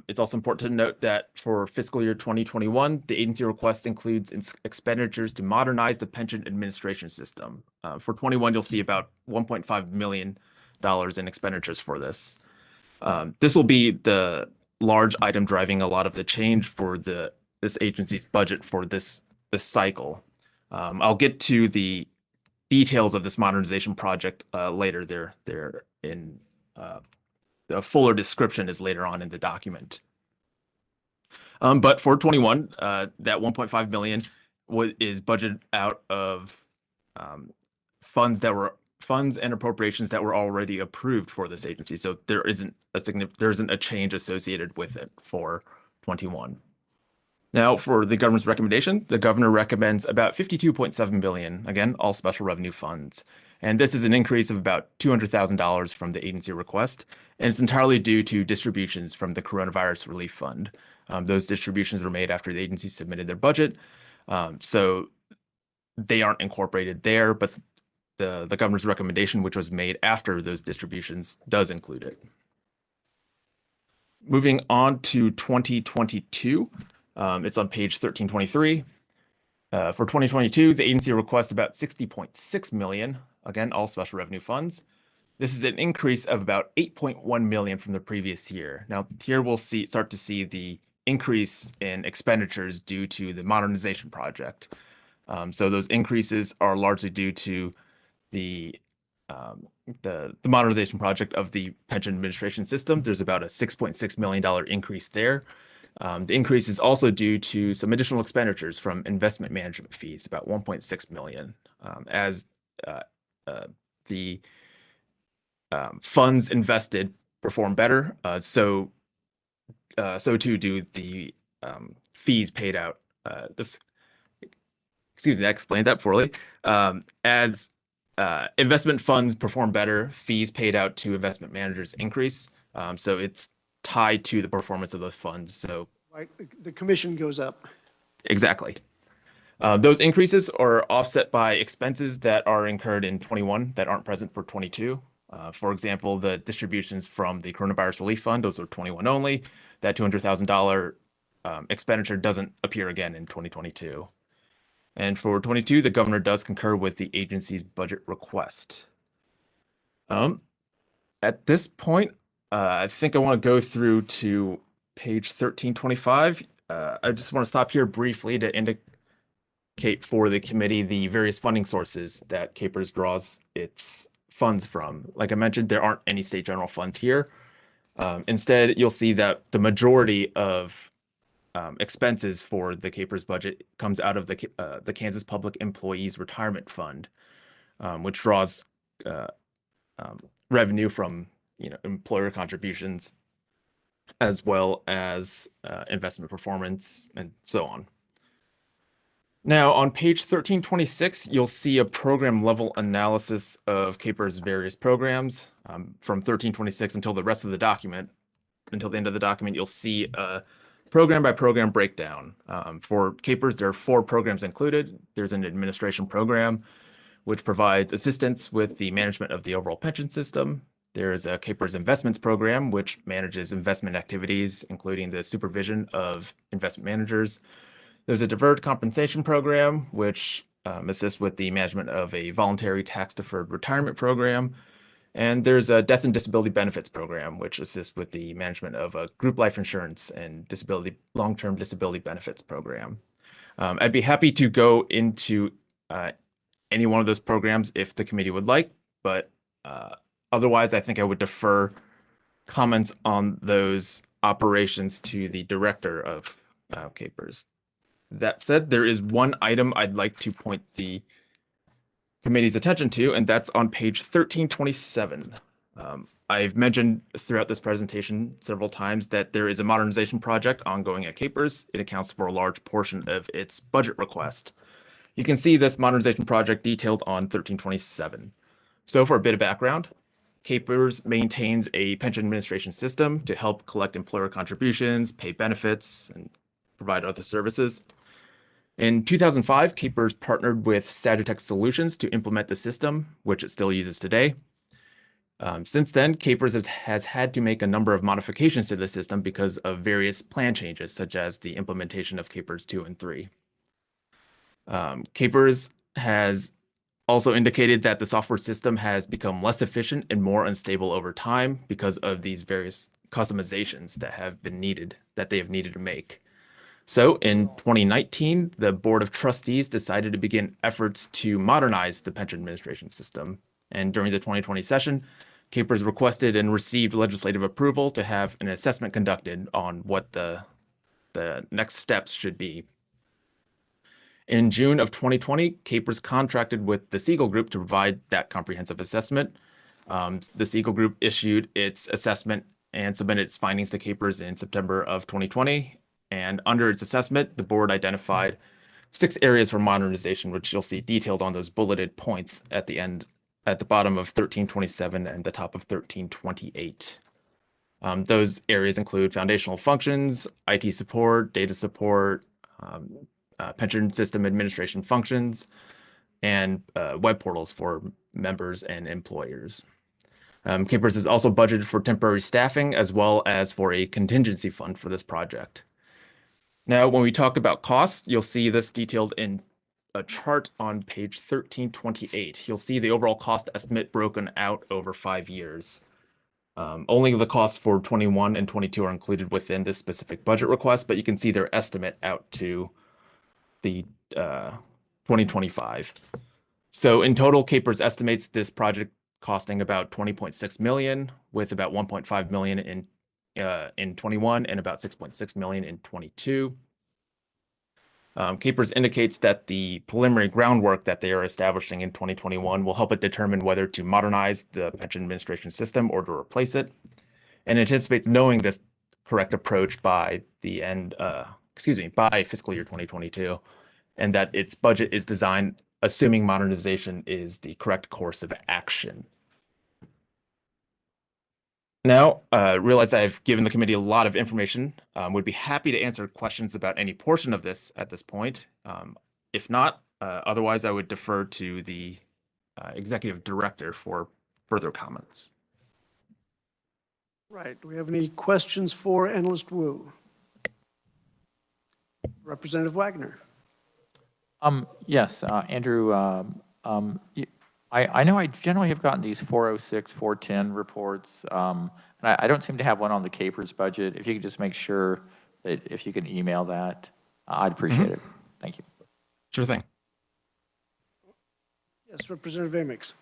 It's also important to note that for fiscal year 2021, the agency request includes expenditures to modernize the pension administration system. For 21, you'll see about $1.5 million in expenditures for this. This will be the large item driving a lot of the change for this agency's budget for this cycle. I'll get to the details of this modernization project later. They're in the fuller description is later on in the document. But for 21, that 1.5 million is budgeted out of funds and appropriations that were already approved for this agency. So there isn't a change associated with it for 21. Now, for the governor's recommendation, the governor recommends about $52.7 billion, again, all special revenue funds. And this is an increase of about $200,000 from the agency request, and it's entirely due to distributions from the Coronavirus Relief Fund. Those distributions were made after the agency submitted their budget, so they aren't incorporated there, but the governor's recommendation, which was made after those distributions, does include it. Moving on to 2022. It's on page 1323. For 2022, the agency requests about $60.6 million, again, all special revenue funds. This is an increase of about $8.1 million from the previous year. Now, here we'll start to see the increase in expenditures due to the modernization project. So those increases are largely due to the modernization project of the pension administration system. There's about a $6.6 million increase there. The increase is also due to some additional expenditures from investment management fees, about $1.6 million, as the funds invested perform better. So too do the fees paid out. Excuse me, I explained that poorly. As investment funds perform better, fees paid out to investment managers increase. So it's tied to the performance of those funds. So Right, the commission goes up. exactly. Those increases are offset by expenses that are incurred in 21 that aren't present for 22. For example, the distributions from the Coronavirus Relief Fund, those are 21 only. That $200,000 expenditure doesn't appear again in 2022. And for 22, the governor does concur with the agency's budget request. At this point, I think I want to go through to page 1325. I just want to stop here briefly to indicate for the committee the various funding sources that CAPERS draws its funds from. Like I mentioned, there aren't any state general funds here. Instead, you'll see that the majority of expenses for the CAPERS budget comes out of the Kansas Public Employees Retirement Fund, which draws revenue from employer contributions as well as investment performance and so on. Now, on page 1326, you'll see a program level analysis of CAPER's various programs. From 1326 until the rest of the document, until the end of the document, you'll see a program by program breakdown. For CAPERS, there are 4 programs included. There's an administration program, which provides assistance with the management of the overall pension system. There's a CAPERS investments program, which manages investment activities, including the supervision of investment managers. There's a deferred compensation program, which assists with the management of a voluntary tax-deferred retirement program. And there's a death and disability benefits program, which assists with the management of a group life insurance and long-term disability benefits program. I'd be happy to go into any one of those programs if the committee would like, but otherwise, I think I would defer comments on those operations to the director of CAPERS. That said, there is one item I'd like to point the committee's attention to, and that's on page 1327. I've mentioned throughout this presentation several times that there is a modernization project ongoing at CAPERS. It accounts for a large portion of its budget request. You can see this modernization project detailed on 1327. So for a bit of background, CAPERS maintains a pension administration system to help collect employer contributions, pay benefits, and provide other services. In 2005, CAPERS partnered with Sagitech Solutions to implement the system, which it still uses today. Since then, CAPERS has had to make a number of modifications to the system because of various plan changes, such as the implementation of CAPERS 2 and 3. CAPERS has also indicated that the software system has become less efficient and more unstable over time because of these various customizations that they have needed to make. So in 2019, the Board of Trustees decided to begin efforts to modernize the pension administration system. And during the 2020 session, CAPERS requested and received legislative approval to have an assessment conducted on what the next steps should be. In June of 2020, CAPERS contracted with the Siegel Group to provide that comprehensive assessment. The Siegel Group issued its assessment and submitted its findings to CAPERS in September of 2020. And under its assessment, the board identified 6 areas for modernization, which you'll see detailed on those bulleted points at the bottom of 1327 and the top of 1328. Those areas include foundational functions, IT support, data support, pension system administration functions, and web portals for members and employers. CAPERS is also budgeted for temporary staffing as well as for a contingency fund for this project. Now, when we talk about costs, you'll see this detailed in a chart on page 1328. You'll see the overall cost estimate broken out over 5 years. Only the costs for 21 and 22 are included within this specific budget request, but you can see their estimate out to the 2025. So in total, CAPERS estimates this project costing about $20.6 million, with about $1.5 million in 21 and about $6.6 million in 22. CAPERS indicates that the preliminary groundwork that they are establishing in 2021 will help it determine whether to modernize the pension administration system or to replace it, and anticipates knowing this correct approach by by fiscal year 2022, and that its budget is designed assuming modernization is the correct course of action. Now, realize I've given the committee a lot of information. Would be happy to answer questions about any portion of this at this point. If not, otherwise I would defer to the executive director for further comments. Right. Do we have any questions for Analyst Wu? Representative Wagner. Yes, Andrew, I know I generally have gotten these 406, 410 reports, and I don't seem to have one on the CAPERS budget. If you could just make sure that if you can email that, I'd appreciate it. Thank you. Sure thing. Yes, Representative Amix.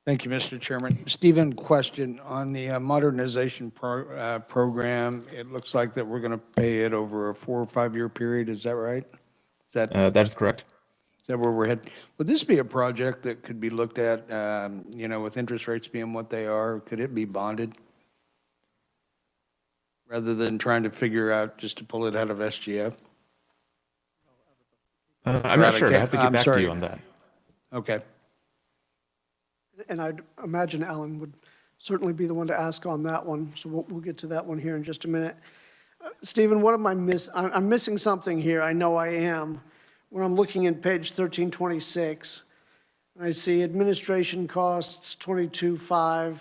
Thank you, Mr. Chairman. Stephen, question on the modernization program. It looks like that we're going to pay it over a 4 or 5 year period. Is that right? Is That is correct. that where we're headed? Would this be a project that could be looked at, with interest rates being what they are? Could it be bonded? Rather than trying to figure out just to pull it out of SGF? I'm not sure. I have to get I'm back to sorry. you on that. Okay. And I'd imagine Alan would certainly be the one to ask on that one, so we'll get to that one here in just a minute. Stephen, what am I I'm missing something here, I know I am. When I'm looking at page 1326, I see administration costs 22.5,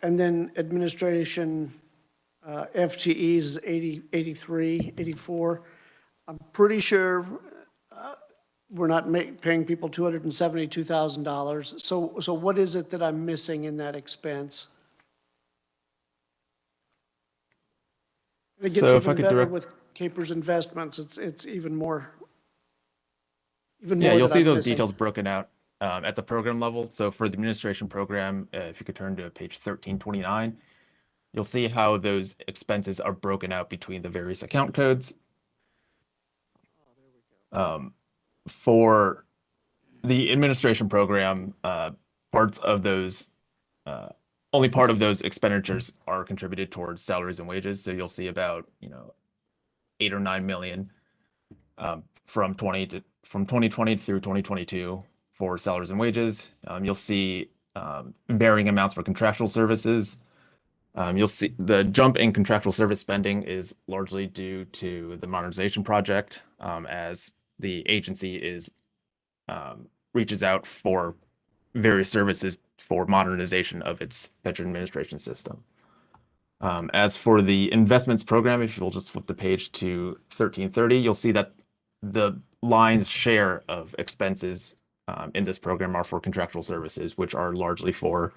and then administration FTEs is 83, 84. I'm pretty sure we're not paying people $272,000. So what is it that I'm missing in that expense? And it gets So if I even could better direct- with Capers Investments. It's even more. Yeah, you'll that see I'm those missing. details broken out at the program level. So for the administration program, if you could turn to page 1329, you'll see how those expenses are broken out between the various account codes. For the administration program, parts of those, only part of those expenditures are contributed towards salaries and wages. So you'll see about 8 or 9 million from 2020 through 2022 for salaries and wages. You'll see varying amounts for contractual services. You'll see the jump in contractual service spending is largely due to the modernization project, as the agency is reaches out for various services for modernization of its veteran administration system. As for the investments program, if you'll just flip the page to 1330, you'll see that the lion's share of expenses in this program are for contractual services, which are largely for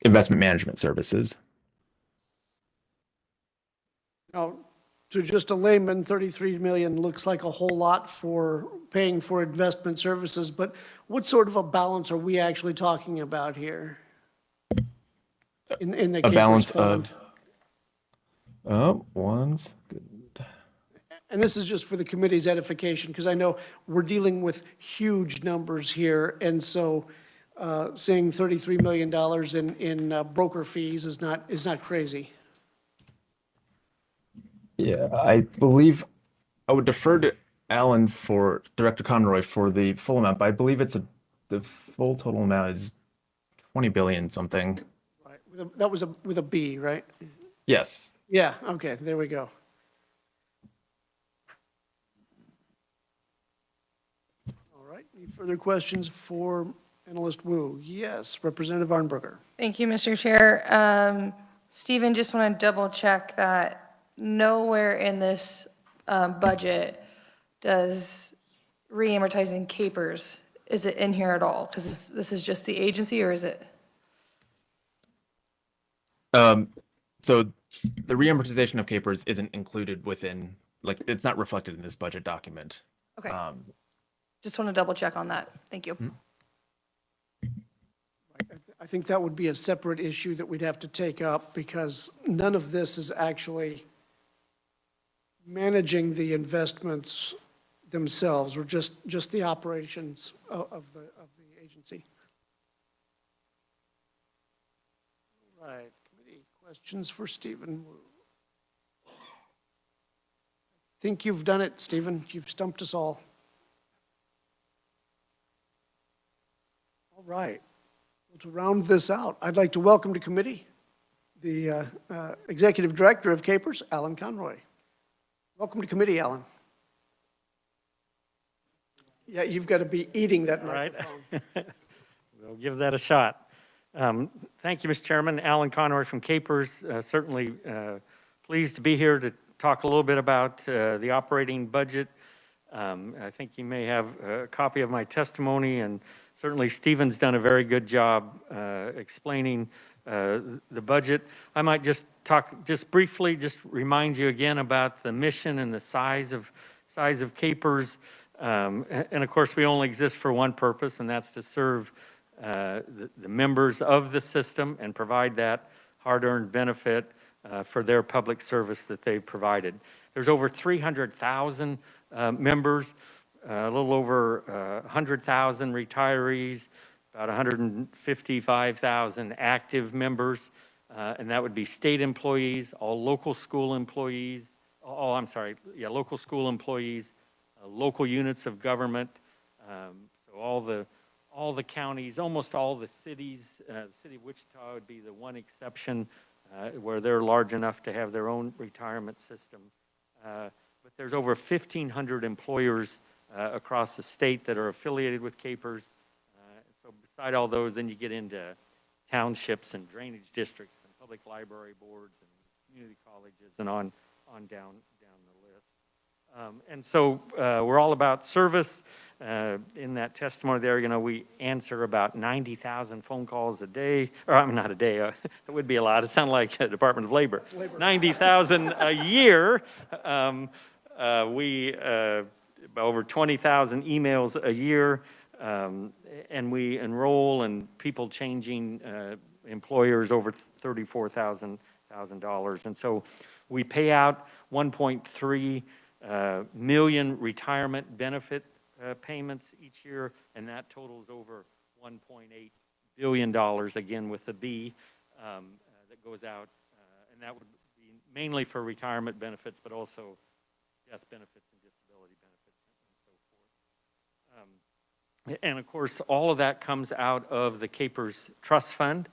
investment management services. Now, to just a layman, 33 million looks like a whole lot for paying for investment services, but what sort of a balance are we actually talking about here? In the A Capers balance Fund? of one's And this is just for the committee's edification, because I know we're dealing with huge numbers here, and so seeing $33 million in broker fees is not crazy. Yeah, I believe I would defer to Alan for Director Conroy for the full amount, but I believe the full total amount is 20 billion something. Right, that was with a B, right? Yes. Yeah, okay, there we go. All right, any further questions for Analyst Wu? Yes, Representative Arnberger. Thank you, Mr. Chair. Stephen, just want to double check that nowhere in this budget does re-amortizing Capers, is it in here at all? Because this is just the agency, or is it? So the reamortization of Capers isn't included within, like, it's not reflected in this budget document. Okay. Just want to double check on that. Thank you. I think that would be a separate issue that we'd have to take up, because none of this is actually managing the investments themselves, or just the operations of the agency. All right, committee questions for Stephen Wu. I think you've done it, Stephen. You've stumped us all. All right. Well, to round this out, I'd like to welcome to committee the Executive Director of Capers, Alan Conroy. Welcome to committee, Alan. Yeah, you've got to be eating that microphone. We'll give that a shot. Thank you, Mr. Chairman. Alan Conroy from Capers. Certainly pleased to be here to talk a little bit about the operating budget. I think you may have a copy of my testimony, and certainly Stephen's done a very good job explaining the budget. I might just briefly remind you again about the mission and the size of Capers. And of course, we only exist for one purpose, and that's to serve the members of the system and provide that hard-earned benefit for their public service that they've provided. There's over 300,000 members, a little over 100,000 retirees, about 155,000 active members, and that would be state employees, all local school employees, local school employees, local units of government, so all the counties, almost all the cities. The city of Wichita would be the one exception where they're large enough to have their own retirement system. But there's over 1,500 employers across the state that are affiliated with KPERS. So beside all those, then you get into townships and drainage districts and public library boards and community colleges and on down the list. And so we're all about service. In that testimony there, we answer about 90,000 phone calls a day, or I mean, not a day, it would be a lot. It sounds like the Department of Labor. 90,000 a year. We over 20,000 emails a year, and we enroll in people changing employers over $34,000. And so we pay out 1.3 million retirement benefit payments each year, and that totals over $1.8 billion, again with the B, that goes out, and that would be mainly for retirement benefits, but also death benefits and disability benefits and so forth. And of course, all of that comes out of the KPERS Trust Fund,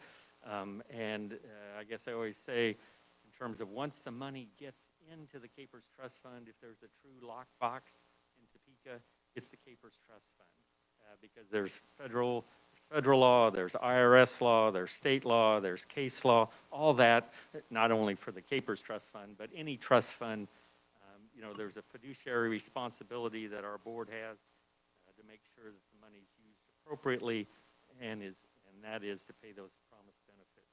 and I guess I always say, in terms of once the money gets into the KPERS Trust Fund, if there's a true lockbox in Topeka, it's the KPERS Trust Fund, because there's federal law, there's IRS law, there's state law, there's case law, all that, not only for the KPERS Trust Fund, but any trust fund. There's a fiduciary responsibility that our board has to make sure that the money is used appropriately, and that is to pay those promised benefits.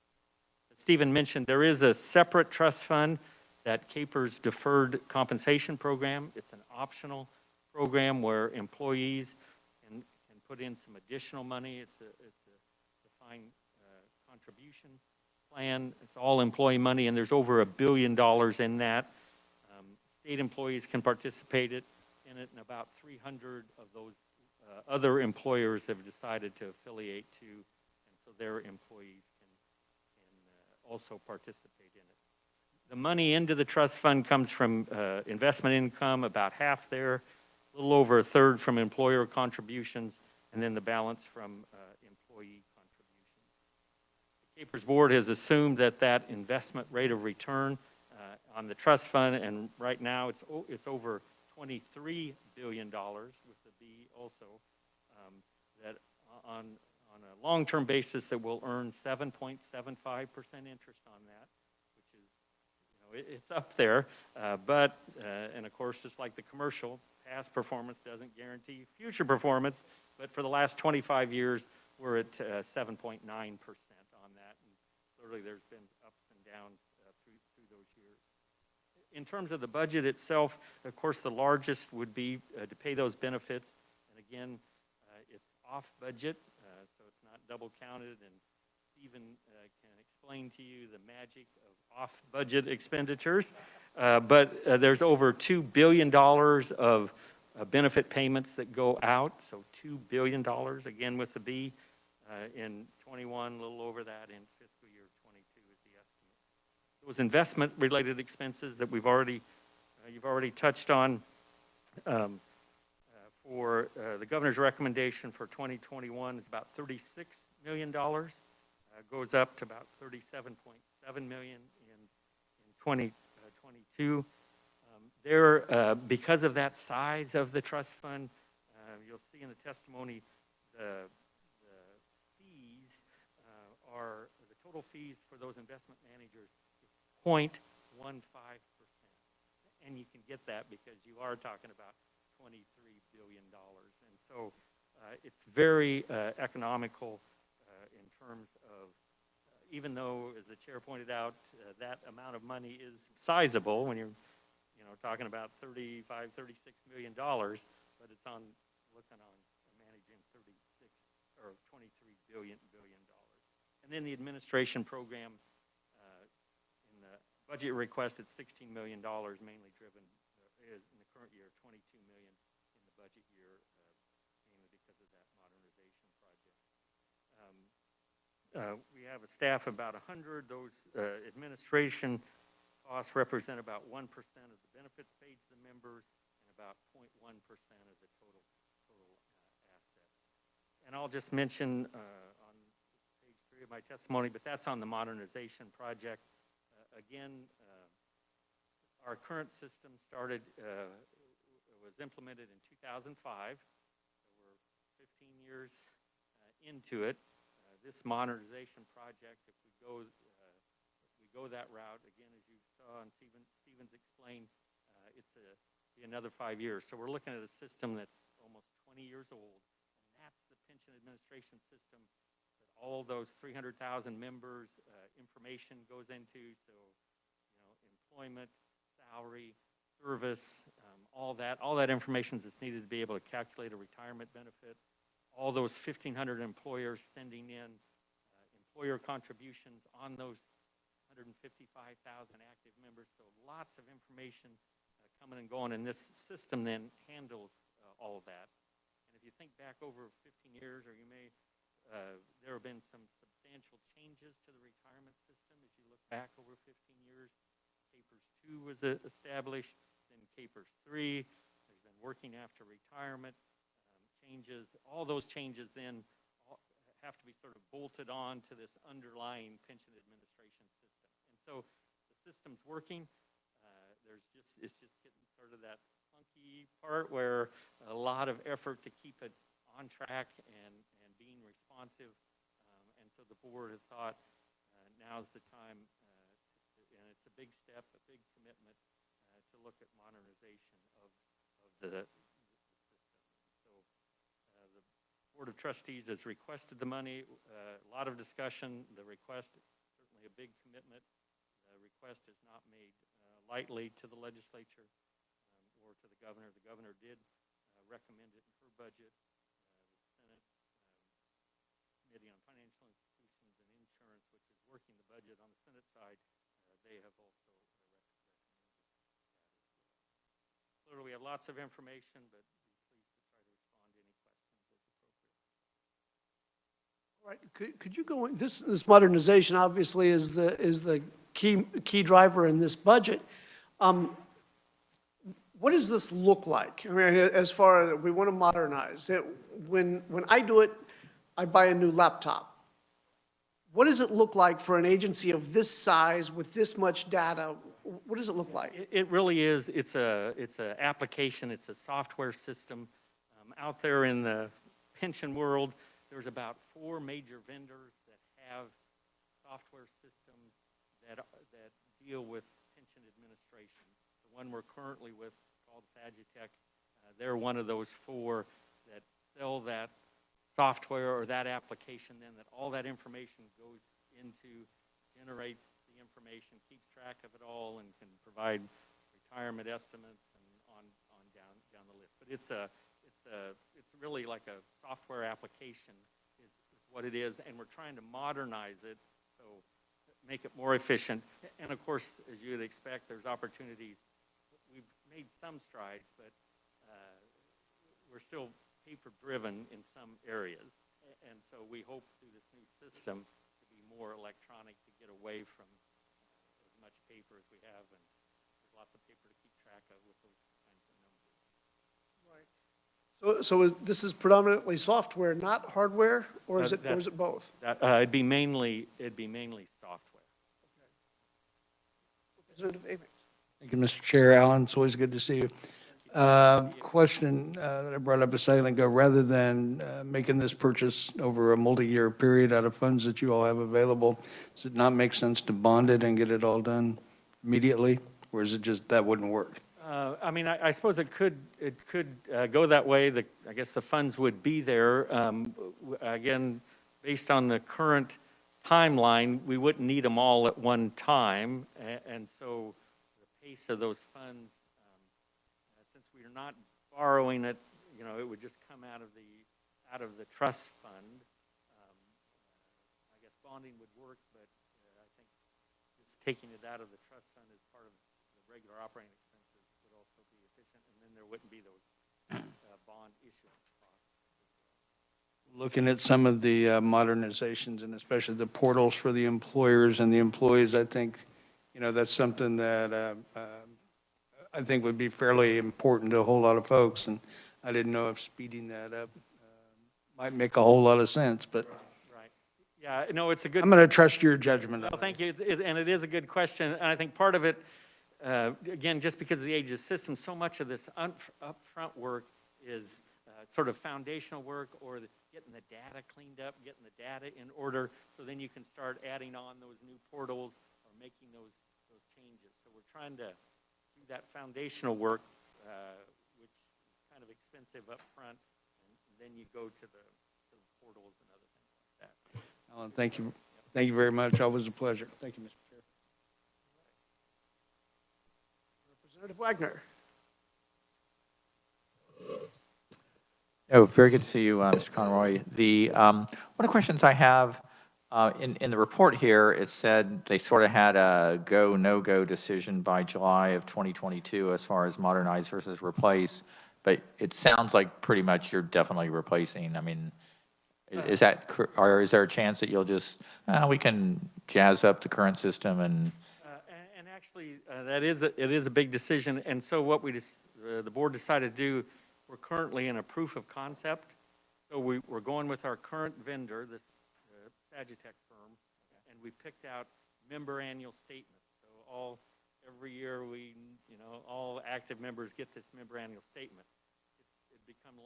As Stephen mentioned, there is a separate trust fund, that KPERS Deferred Compensation Program. It's an optional program where employees can put in some additional money. It's a defined contribution plan. It's all employee money, and there's over $1 billion in that. State employees can participate in it, and about 300 of those other employers have decided to affiliate to, and so their employees can also participate in it. The money into the trust fund comes from investment income, about half there, a little over a third from employer contributions, and then the balance from employee contributions. The KPERS board has assumed that investment rate of return on the trust fund, and right now it's over $23 billion with the B also, that on a long-term basis that will earn 7.75% interest on that, which is, it's up there, but, and of course, just like the commercial, past performance doesn't guarantee future performance, but for the last 25 years, we're at 7.9% on that, and clearly there's been ups and downs through those years. In terms of the budget itself, of course, the largest would be to pay those benefits, and again, it's off budget, so it's not double counted, and Stephen can explain to you the magic of off-budget expenditures, but there's over $2 billion of benefit payments that go out, so $2 billion, again with the B, in 21, a little over that in fiscal year 22 is the estimate. Those investment-related expenses that you've already touched on, for the governor's recommendation for 2021 is about $36 million. Goes up to about $37.7 million in 2022. Because of that size of the trust fund, you'll see in the testimony the fees are, the total fees for those investment managers is 0.15%. And you can get that because you are talking about $23 billion. And so it's very economical in terms of, even though, as the chair pointed out, that amount of money is sizable when you're talking about $35, $36 million, but it's on, looking on managing 36 or 23 billion dollars. And then the administration program, in the budget request, it's $16 million, mainly driven, is in the current year, 22 million in the budget year, mainly because of that modernization project. We have a staff of about 100. Those administration costs represent about 1% of the benefits paid to the members and about 0.1% of the total assets. And I'll just mention on page 3 of my testimony, but that's on the modernization project. Again, our current system started, was implemented in 2005. So we're 15 years into it. This modernization project, if we go that route, again, as you saw and Stevens explained, it's be another 5 years. So we're looking at a system that's almost 20 years old, and that's the pension administration system that all those 300,000 members information goes into. So, you know, employment, salary, service, all that information that's needed to be able to calculate a retirement benefit. All those 1,500 employers sending in employer contributions on those 155,000 active members. So lots of information coming and going, and this system then handles all of that. And if you think back over 15 years, or you may, there have been some substantial changes to the retirement system as you look back over 15 years. KPERS 2 was established, then KPERS 3. There's been working after retirement. Changes, all those changes then have to be sort of bolted on to this underlying pension administration system. And so the system's working. It's just getting sort of that clunky part where a lot of effort to keep it on track and being responsive. And so the board has thought now's the time, and it's a big step, a big commitment to look at modernization of the Board of Trustees has requested the money. A lot of discussion. The request is certainly a big commitment. The request is not made lightly to the legislature or to the governor. The governor did recommend it in her budget. The Senate Committee on Financial Institutions and Insurance, which is working the budget on the Senate side, they have also recommended that as well. Clearly, we have lots of information, but Right. Could you go in, this modernization obviously is the key driver in this budget. What does this look like? I mean, as far as we want to modernize it, when I do it, I buy a new laptop. What does it look like for an agency of this size with this much data? What does it look like? It really is. It's a application. It's a software system out there in the pension world. There's about 4 major vendors that have software systems that deal with pension administration. The one we're currently with, called Sagitech, they're one of those 4 that sell that software or that application, then that all that information goes into, generates the information, keeps track of it all, and can provide retirement estimates and on down the list. But it's really like a software application is what it is, and we're trying to modernize it, so make it more efficient. And of course, as you would expect, there's opportunities. We've made some strides, but we're still paper-driven in some areas. And so we hope through this new system to be more electronic, to get away from as much paper as we have, and there's lots of paper to keep track of with those kinds of numbers. Right. So this is predominantly software, not hardware, or is it both? It'd be mainly software. Representative Ames. Thank you, Mr. Chair. Alan, it's always good to see you. Question that I brought up a second ago, rather than making this purchase over a multi-year period out of funds that you all have available, does it not make sense to bond it and get it all done immediately? Or is it just that wouldn't work? I mean, I suppose it could go that way. I guess the funds would be there. Again, based on the current timeline, we wouldn't need them all at one time. And so the pace of those funds, since we are not borrowing it, you know, it would just come out of the trust fund. I guess bonding would work, but I think just taking it out of the trust fund as part of the regular operating expenses would also be efficient, and then there wouldn't be those bond issuance costs. Looking at some of the modernizations and especially the portals for the employers and the employees, I think, you know, that's something that I think would be fairly important to a whole lot of folks. And I didn't know if speeding that up might make a whole lot of sense, but Right. Yeah, no, it's a good. I'm going to trust your judgment. Well, thank you, and it is a good question, and I think part of it, again, just because of the age of the system, so much of this upfront work is sort of foundational work, or getting the data cleaned up, getting the data in order, so then you can start adding on those new portals or making those changes. So we're trying to do that foundational work, which is kind of expensive up front, and then you go to the portals and other things like that. Alan, thank you. Thank you very much. Always a pleasure. Thank you, Mr. Chair. Representative Wagner. Oh, very good to see you, Mr. Conroy. One of the questions I have in the report here, it said they sort of had a go, no-go decision by July of 2022 as far as modernize versus replace, but it sounds like pretty much you're definitely replacing. I mean, is that, or is there a chance that you'll just, we can jazz up the current system and actually, it is a big decision, and so what the board decided to do, we're currently in a proof of concept, so we're going with our current vendor, this Sagitech firm, and we picked out member annual statements. So every year all active members get this member annual statement. It's become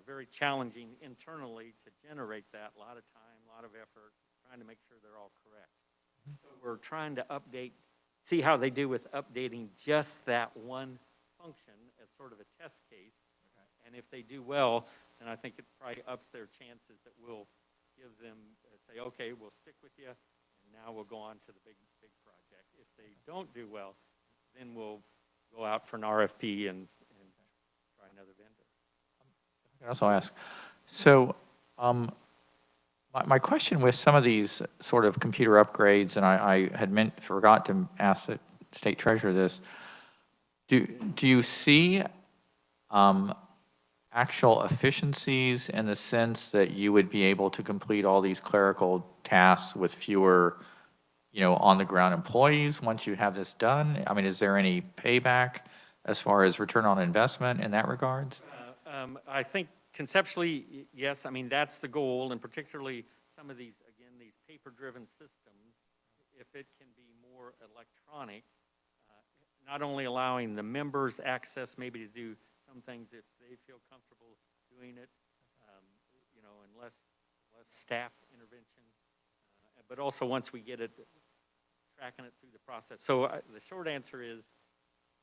very challenging internally to generate that, a lot of time, a lot of effort, trying to make sure they're all correct. So we're trying to see how they do with updating just that one function as sort of a test case. And if they do well, then I think it probably ups their chances that we'll give them, say, okay, we'll stick with you, and now we'll go on to the big project. If they don't do well, then we'll go out for an RFP and try another vendor. I can also ask, so my question with some of these sort of computer upgrades, and I had forgot to ask the state treasurer this, do you see actual efficiencies in the sense that you would be able to complete all these clerical tasks with fewer, on-the-ground employees once you have this done? I mean, is there any payback as far as return on investment in that regard? I think conceptually, yes. I mean, that's the goal, and particularly some of these paper-driven systems, if it can be more electronic, not only allowing the members access maybe to do some things if they feel comfortable doing it, and less staff intervention, but also once we get it, tracking it through the process. So the short answer is,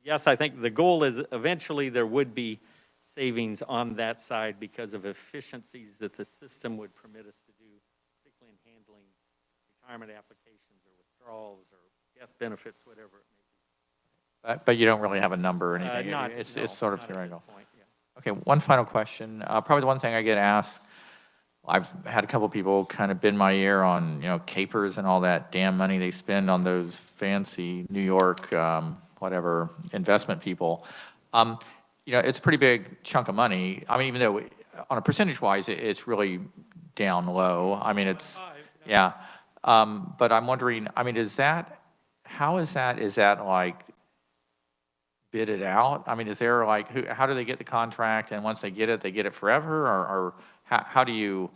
yes, I think the goal is eventually there would be savings on that side because of efficiencies that the system would permit us to do, particularly in handling retirement applications or withdrawals or death benefits, whatever it may be. But you don't really have a number or anything. It's sort of theoretical. Okay, one final question. Probably the one thing I get asked, I've had a couple people kind of bend my ear on, capers and all that damn money they spend on those fancy New York, whatever, investment people. It's a pretty big chunk of money. I mean, even though on a percentage-wise, it's really down low. I mean, yeah. But I'm wondering, I mean, is that like bid it out? I mean, is there like, how do they get the contract, and once they get it forever, or how do you,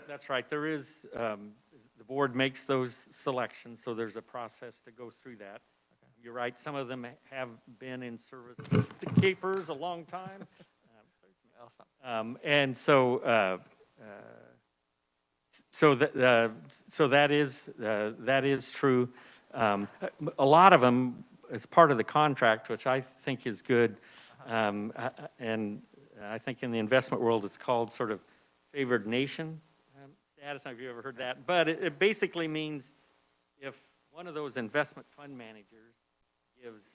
That's right. There is, the board makes those selections, so there's a process to go through that. Okay. You're right, some of them have been in service to capers a long time. And so, that is true. A lot of them, as part of the contract, which I think is good, and I think in the investment world it's called sort of favored nation status. I don't know if you've ever heard that, but it basically means if one of those investment fund managers gives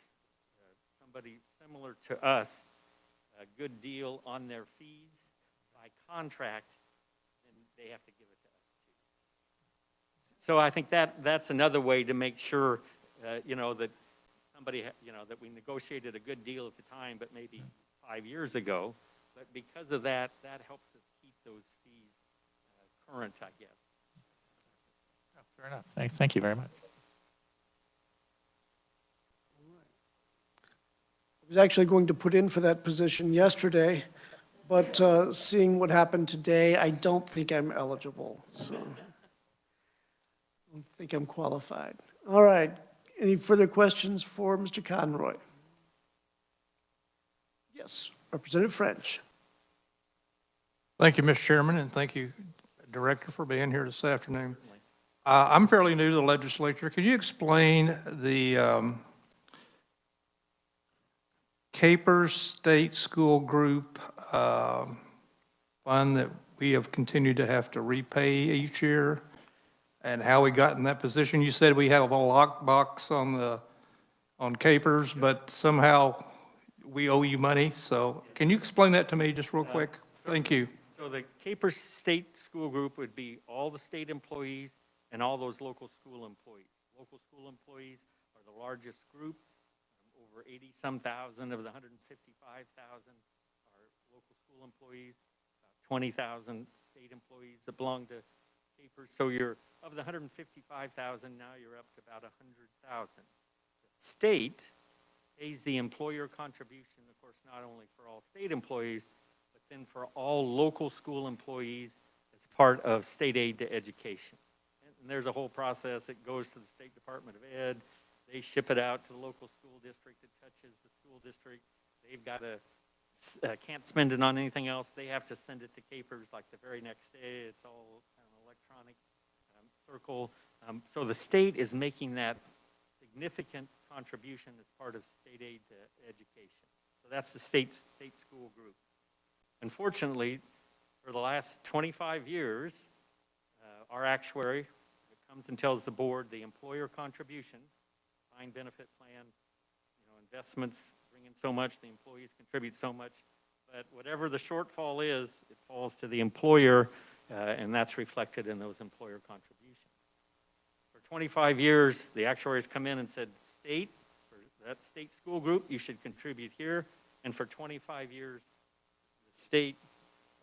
somebody similar to us a good deal on their fees by contract, then they have to give it to us too. So I think that's another way to make sure, you know, that somebody, you know, that we negotiated a good deal at the time, but maybe 5 years ago. But because of that, that helps us keep those fees current, I guess. Fair enough. Thank you very much. I was actually going to put in for that position yesterday, but seeing what happened today, I don't think I'm eligible, so I don't think I'm qualified. All right, any further questions for Mr. Conroy? Yes, Representative French. Thank you, Mr. Chairman, and thank you, Director, for being here this afternoon. I'm fairly new to the legislature. Can you explain the Capers State School Group fund that we have continued to have to repay each year and how we got in that position? You said we have a lockbox on Capers, but somehow we owe you money. So can you explain that to me just real quick? Thank you. So the Capers State School Group would be all the state employees and all those local school employees. Local school employees are the largest group. Over 80-some thousand of the 155,000 are local school employees. 20,000 state employees that belong to Capers. So you're, of the 155,000, now you're up to about 100,000. The state pays the employer contribution, of course, not only for all state employees, but then for all local school employees as part of state aid to education. And there's a whole process. It goes to the State Department of Ed. They ship it out to the local school district. It touches the school district. They've got to, can't spend it on anything else. They have to send it to Capers like the very next day. It's all kind of electronic circle. So the state is making that significant contribution as part of state aid to education. So that's the state school group. Unfortunately, for the last 25 years, our actuary comes and tells the board the employer contribution, defined benefit plan, you know, investments bring in so much, the employees contribute so much, but whatever the shortfall is, it falls to the employer, and that's reflected in those employer contributions. For 25 years, the actuaries come in and said, state, for that state school group, you should contribute here, and for 25 years, the state,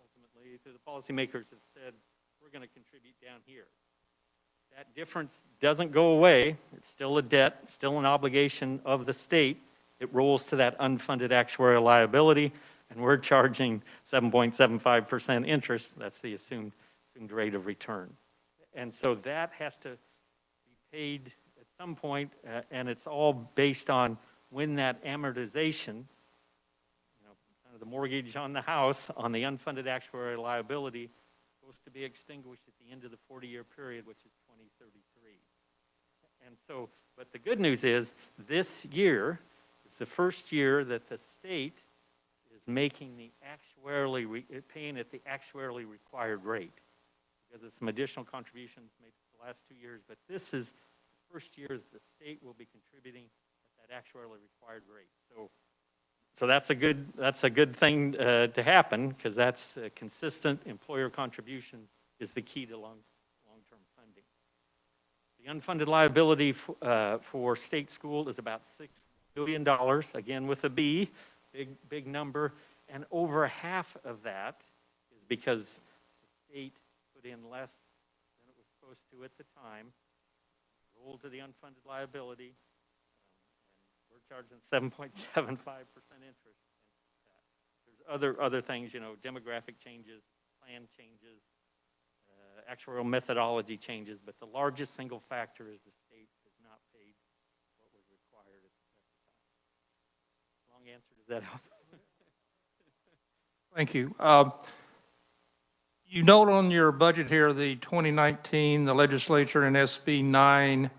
ultimately, through the policymakers, have said, we're going to contribute down here. That difference doesn't go away. It's still a debt, still an obligation of the state. It rolls to that unfunded actuarial liability, and we're charging 7.75% interest. That's the assumed rate of return. And so that has to be paid at some point, and it's all based on when that amortization, you know, kind of the mortgage on the house on the unfunded actuarial liability, is supposed to be extinguished at the end of the 40-year period, which is 2033. And so, but the good news is this year is the first year that the state is making the actuarially, paying at the actuarially required rate because of some additional contributions made the last 2 years. But this is the first year that the state will be contributing at that actuarially required rate. So that's a good thing to happen because that's consistent employer contributions is the key to long-term funding. The unfunded liability for state school is about $6 billion, again with a B, big number, and over half of that is because the state put in less than it was supposed to at the time, rolled to the unfunded liability, and we're charging 7.75% interest. There's other things, you know, demographic changes, plan changes, actuarial methodology changes, but the largest single factor is the state has not paid what was required at the time. Long answer, does that help? Thank you. You note on your budget here, the 2019, the legislature in SB 9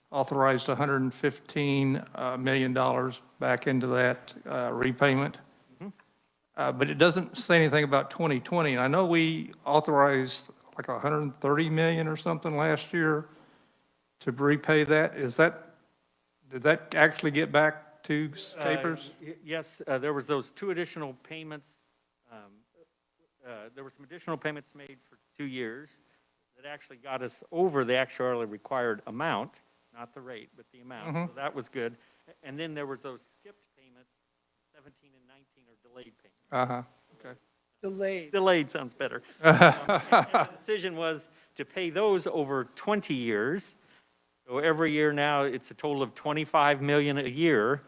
authorized $115 million back into that repayment. But it doesn't say anything about 2020. And I know we authorized like 130 million or something last year to repay that. Did that actually get back to Capers? Yes, there was those two additional payments. There were some additional payments made for 2 years that actually got us over the actuarially required amount, not the rate, but the amount. So that was good. And then there was those skipped payments, 17 and 19 are delayed payments. Uh-huh, okay. Delayed. Delayed sounds better. And the decision was to pay those over 20 years. So every year now, it's a total of 25 million a year.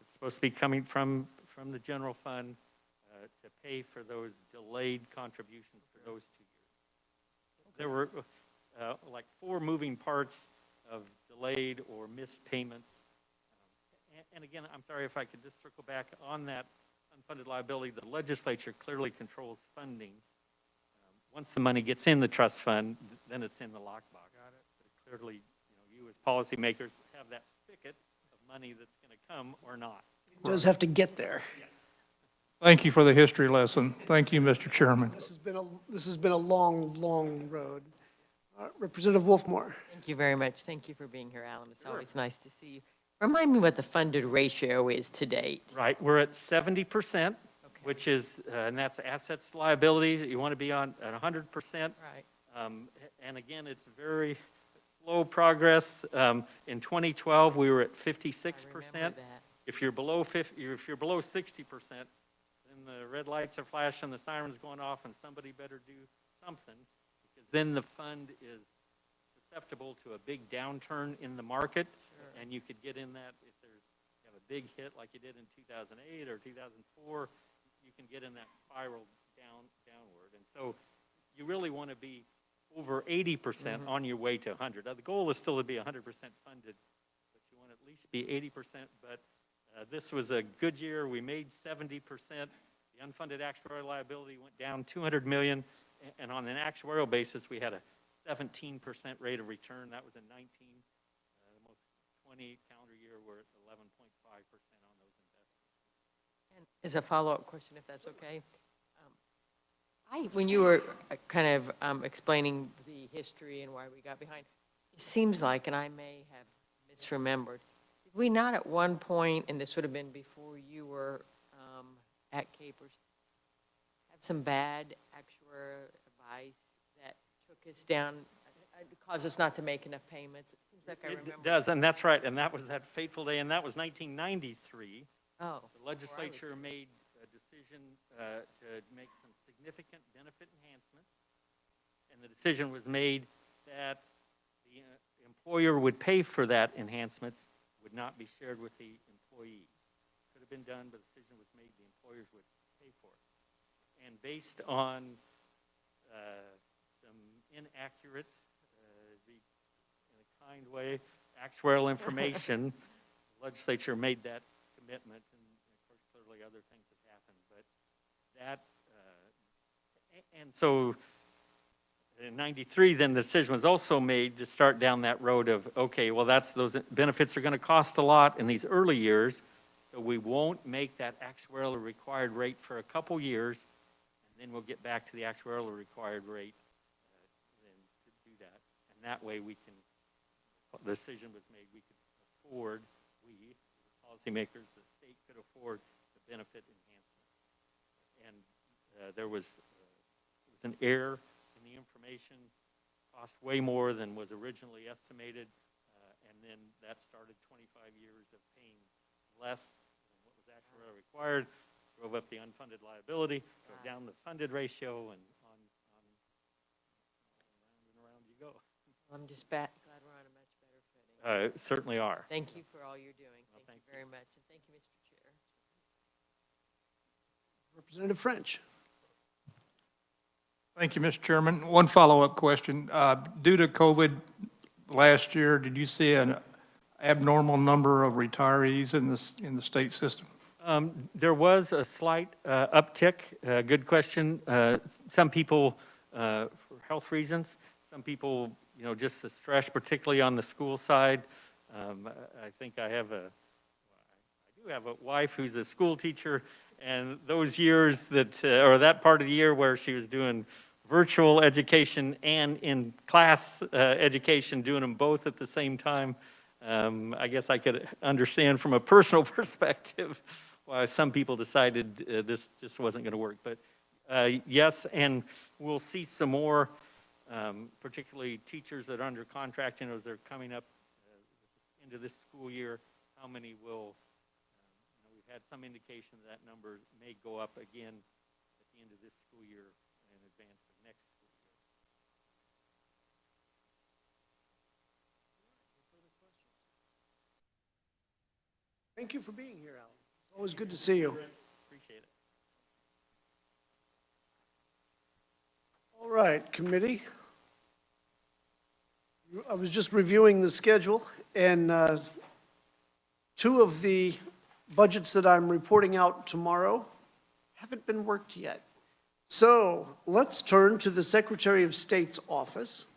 It's supposed to be coming from the general fund to pay for those delayed contributions for those 2 years. There were like 4 moving parts of delayed or missed payments. And again, I'm sorry if I could just circle back on that unfunded liability. The legislature clearly controls funding. Once the money gets in the trust fund, then it's in the lockbox. Got it. But clearly, you as policymakers have that spigot of money that's going to come or not. It does have to get there. Yes. Thank you for the history lesson. Thank you, Mr. Chairman. This has been a long, long road. Representative Wolfmore. Thank you very much. Thank you for being here, Alan. It's always nice to see you. Remind me what the funded ratio is to date. Right, we're at 70%, which is, and that's assets to liability. You want to be on at 100%. Right. And again, it's very slow progress. In 2012, we were at 56%. If you're below 60%, then the red lights are flashing, the siren's going off, and somebody better do something, because then the fund is susceptible to a big downturn in the market. And you could get in that if you have a big hit like you did in 2008 or 2004, you can get in that spiral downward. And so you really want to be over 80% on your way to 100. Now, the goal is still to be 100% funded, but you want to at least be 80%. But this was a good year. We made 70%. The unfunded actuarial liability went down $200 million. And on an actuarial basis, we had a 17% rate of return. That was in 19. 20 calendar year, we're at 11.5% on those investments. And as a follow-up question, if that's okay, when you were kind of explaining the history and why we got behind, it seems like, and I may have misremembered, did we not at one point, and this would have been before you were at Capers, have some bad actuarial advice that took us down, caused us not to make enough payments? It seems like I remember. It does, and that's right, and that was that fateful day, and that was 1993. Oh. The legislature made a decision to make some significant benefit enhancements, and the decision was made that the employer would pay for that enhancements, would not be shared with the employees. Could have been done, but the decision was made the employers would pay for it. And based on some inaccurate, in a kind way, actuarial information, the legislature made that commitment, and of course, clearly other things have happened, but that, and so in 93, then the decision was also made to start down that road of, okay, well, those benefits are going to cost a lot in these early years, so we won't make that actuarially required rate for a couple years, and then we'll get back to the actuarially required rate then to do that. And that way we can, the decision was made, we could afford, we, the policymakers, the state could afford the benefit enhancement. And there was an error in the information, cost way more than was originally estimated, and then that started 25 years of paying less than what was actually required, drove up the unfunded liability, drove down the funded ratio, and on round and around you go. I'm just glad we're on a much better footing. Certainly are. Thank you for all you're doing. Thank you very much, and thank you, Mr. Chair. Representative French. Thank you, Mr. Chairman. One follow-up question. Due to COVID last year, did you see an abnormal number of retirees in the state system? There was a slight uptick. Good question. Some people, for health reasons, some people, just the stress, particularly on the school side. I think I do have a wife who's a school teacher, and those years that, or that part of the year where she was doing virtual education and in class education, doing them both at the same time, I guess I could understand from a personal perspective why some people decided this just wasn't going to work. But yes, and we'll see some more, particularly teachers that are under contract, as they're coming up into this school year, how many will, we've had some indication that number may go up again at the end of this school year in advance of next school year. Thank you for being here, Alan. It's always good to see you. Appreciate it. All right, committee. I was just reviewing the schedule, and two of the budgets that I'm reporting out tomorrow haven't been worked yet. So let's turn to the Secretary of State's office.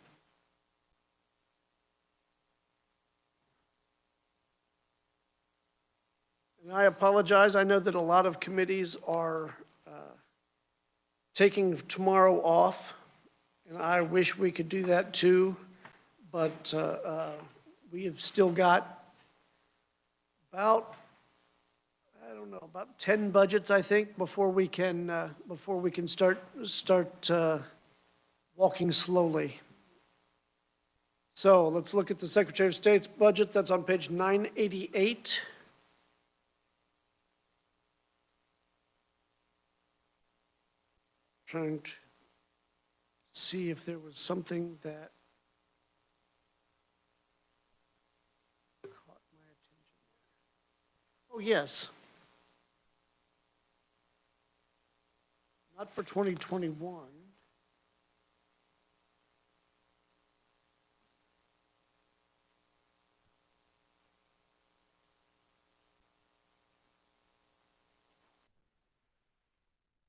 And I apologize. I know that a lot of committees are taking tomorrow off, and I wish we could do that too, but we have still got about, I don't know, about 10 budgets, I think, before we can start walking slowly. So let's look at the Secretary of State's budget. That's on page 988. Trying to see if there was something that caught my attention. Oh, yes. Not for 2021.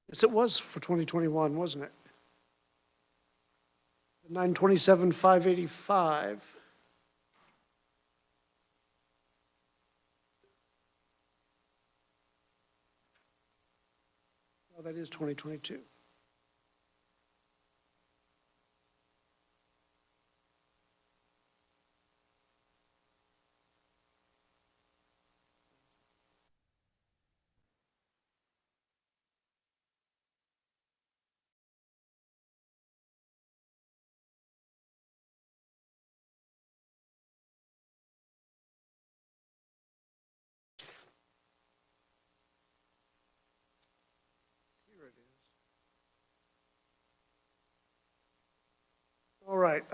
Yes, it was for 2021, wasn't it? 927,585. Oh, that is 2022. All right,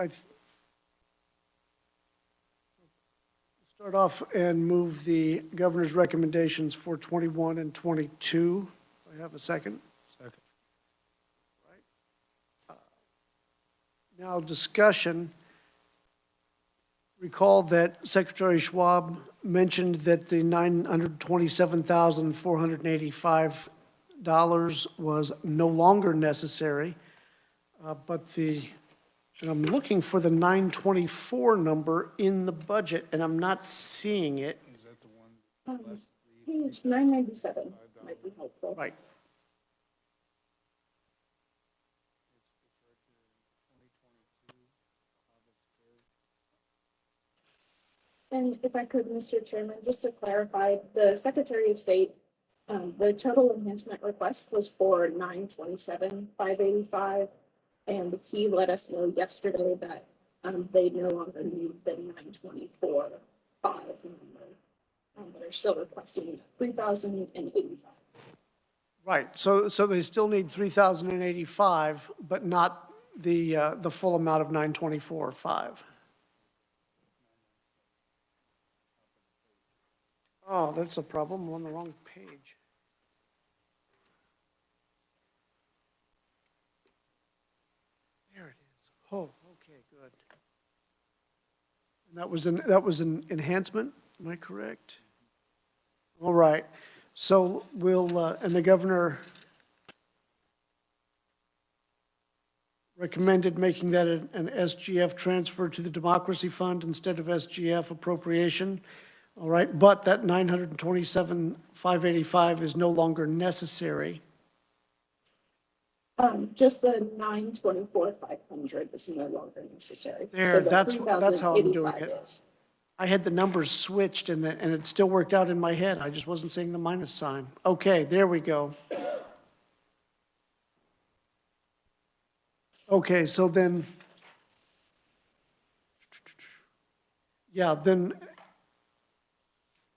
start off and move the governor's recommendations for 21 and 22. I have a second. Second. Right. Now, discussion. Recall that Secretary Schwab mentioned that the $927,485 was no longer necessary, and I'm looking for the 924 number in the budget, and I'm not seeing it. Is that the one? Page 997 might be helpful. Right. And if I could, Mr. Chairman, just to clarify, the Secretary of State, the total enhancement request was for 927,585. And he let us know yesterday that they no longer need the 924,5 number. They're still requesting 3,085. Right, so they still need 3,085, but not the full amount of 924,500. Oh, that's a problem, I'm on the wrong page. There it is. Oh, okay, good. And that was an enhancement, am I correct? All right, so we'll, and the governor recommended making that an SGF transfer to the Democracy Fund instead of SGF appropriation. All right, but that 927,585 is no longer necessary. Just the 924,500 is no longer necessary. There, So the that's how I'm doing 3,085 it. is. I had the numbers switched and it still worked out in my head. I just wasn't seeing the minus sign. Okay, there we go. Okay, so then, yeah, then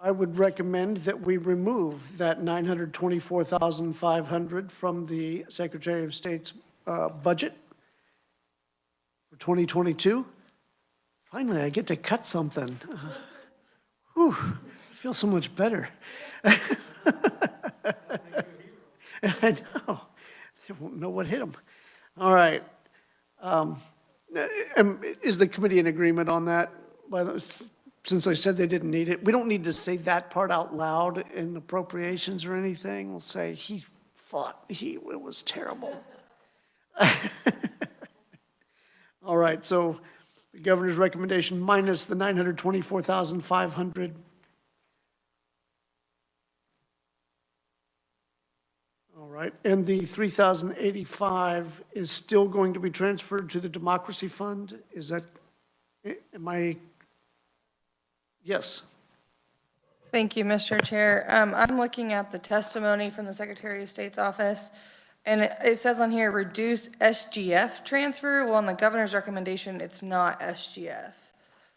I would recommend that we remove that 924,500 from the Secretary of State's budget for 2022. Finally, I get to cut something. Whew, I feel so much better. I know. They won't know what hit them. All right. Is the committee in agreement on that? Since they said they didn't need it, we don't need to say that part out loud in appropriations or anything. We'll say he fought, it was terrible. All right, so the governor's recommendation minus the 924,500. All right, and the 3,085 is still going to be transferred to the Democracy Fund? Is that, am I? Yes. Thank you, Mr. Chair. I'm looking at the testimony from the Secretary of State's office, and it says on here, reduce SGF transfer. Well, in the governor's recommendation, it's not SGF.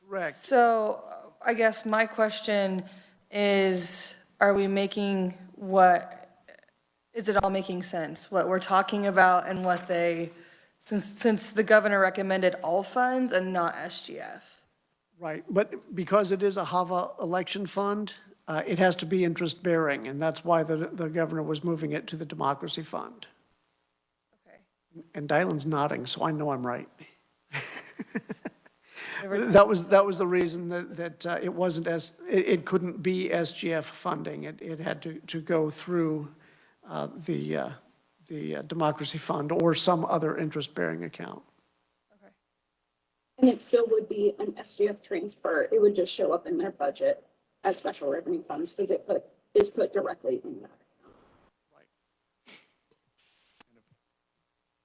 Correct. So I guess my question is, are we making is it all making sense? What we're talking about and what since the governor recommended all funds and not SGF? Right, but because it is a HAVA election fund, it has to be interest bearing, and that's why the governor was moving it to the Democracy Fund. Okay. And Dylan's nodding, so I know I'm right. That was the reason that it wasn't it couldn't be SGF funding. It had to go through the Democracy Fund or some other interest bearing account. And it still would be an SGF transfer. It would just show up in their budget as special revenue funds because it is put directly in that account.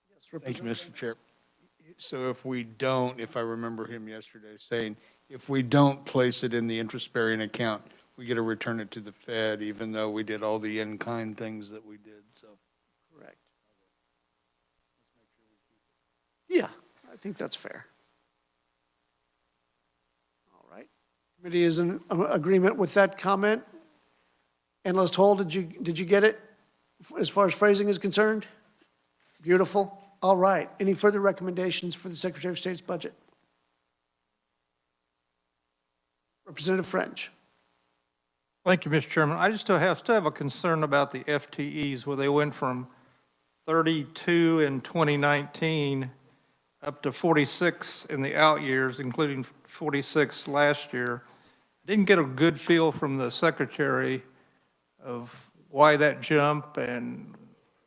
Yes, Thank you, Mr. Chair. So if we don't, if I remember him yesterday saying, if we don't place it in the interest-bearing account, we get to return it to the Fed, even though we did all the in-kind things that we did, so. Correct. Yeah, I think that's fair. All right. Committee is in agreement with that comment. Analyst Hall, did you get it as far as phrasing is concerned? Beautiful. All right. Any further recommendations for the Secretary of State's budget? Representative French. Thank you, Mr. Chairman. I just still have a concern about the FTEs where they went from 32 in 2019 up to 46 in the out years, including 46 last year. I didn't get a good feel from the secretary of why that jump and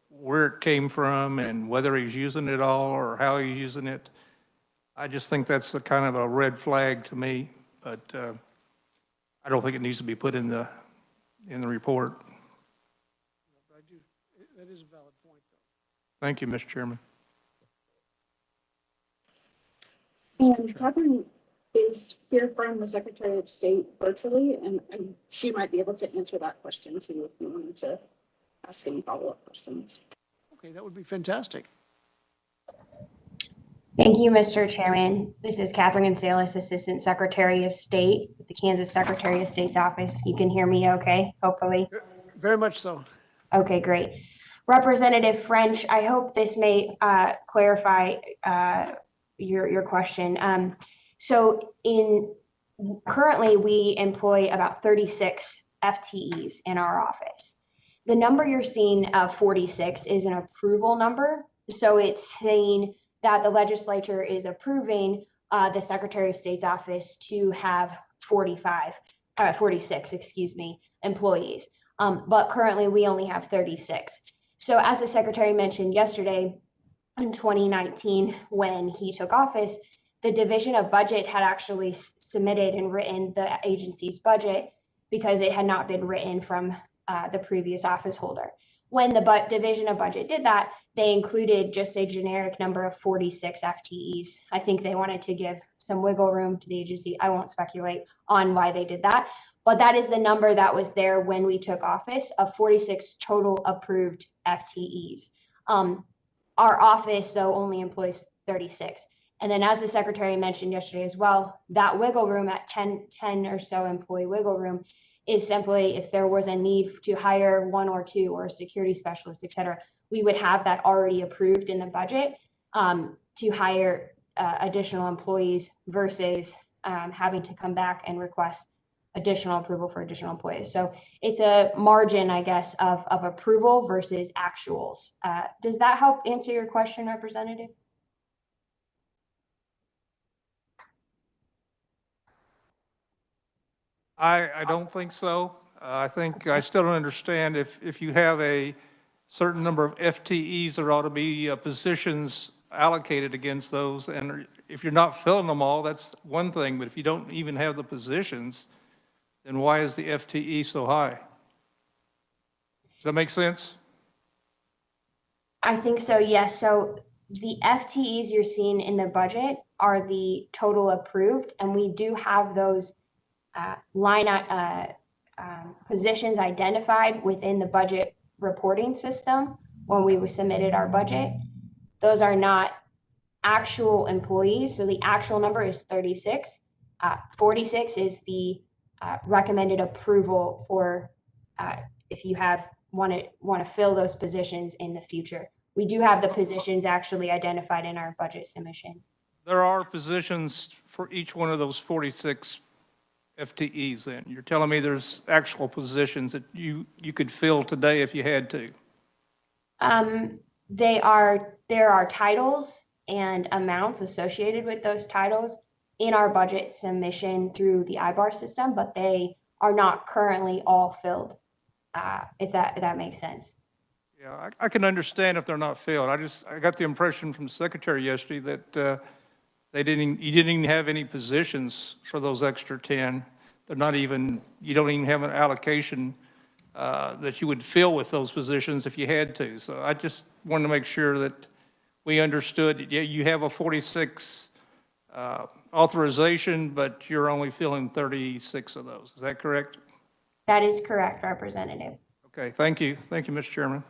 where it came from and whether he's using it all or how he's using it. I just think that's a kind of a red flag to me, but I don't think it needs to be put in the report. I do. That is a valid point, though. Thank you, Mr. Chairman. And Catherine is here from the Secretary of State virtually, and she might be able to answer that question too if you wanted to ask any follow-up questions. Okay, that would be fantastic. Thank you, Mr. Chairman. This is Catherine Gonzalez, Assistant Secretary of State with the Kansas Secretary of State's office. You can hear me okay, hopefully? Very much so. Okay, great. Representative French, I hope this may clarify your question. So currently we employ about 36 FTEs in our office. The number you're seeing of 46 is an approval number. So it's saying that the legislature is approving the Secretary of State's office to have 46 employees. But currently we only have 36. So as the Secretary mentioned yesterday, in 2019, when he took office, the Division of Budget had actually submitted and written the agency's budget because it had not been written from the previous office holder. when the division of budget did that, they included just a generic number of 46 FTEs. I think they wanted to give some wiggle room to the agency. I won't speculate on why they did that, but that is the number that was there when we took office of 46 total approved FTEs. Our office, though, only employs 36. And then as the secretary mentioned yesterday as well, that wiggle room at 10 or so employee wiggle room is simply if there was a need to hire one or two or a security specialist, et cetera, we would have that already approved in the budget to hire additional employees versus having to come back and request additional approval for additional employees. So it's a margin, I guess, of approval versus actuals. Does that help answer your question, Representative? I don't think so. I think I still don't understand if you have a certain number of FTEs, there ought to be positions allocated against those. And if you're not filling them all, that's one thing. But if you don't even have the positions, then why is the FTE so high? Does that make sense? I think so, yes. So the FTEs you're seeing in the budget are the total approved, and we do have those positions identified within the budget reporting system when we submitted our budget. Those are not actual employees, so the actual number is 36. 46 is the recommended approval for if you want to fill those positions in the future. We do have the positions actually identified in our budget submission. There are positions for each one of those 46 FTEs then. You're telling me there's actual positions that you could fill today if you had to? There are titles and amounts associated with those titles in our budget submission through the IBAR system, but they are not currently all filled, if that makes sense. Yeah, I can understand if they're not filled. I got the impression from the secretary yesterday that you didn't even have any positions for those extra 10. They're not even, you don't even have an allocation that you would fill with those positions if you had to. So I just wanted to make sure that we understood, yeah, you have a 46 authorization, but you're only filling 36 of those. Is that correct? That is correct, Representative. Okay, thank you. Thank you, Mr. Chairman.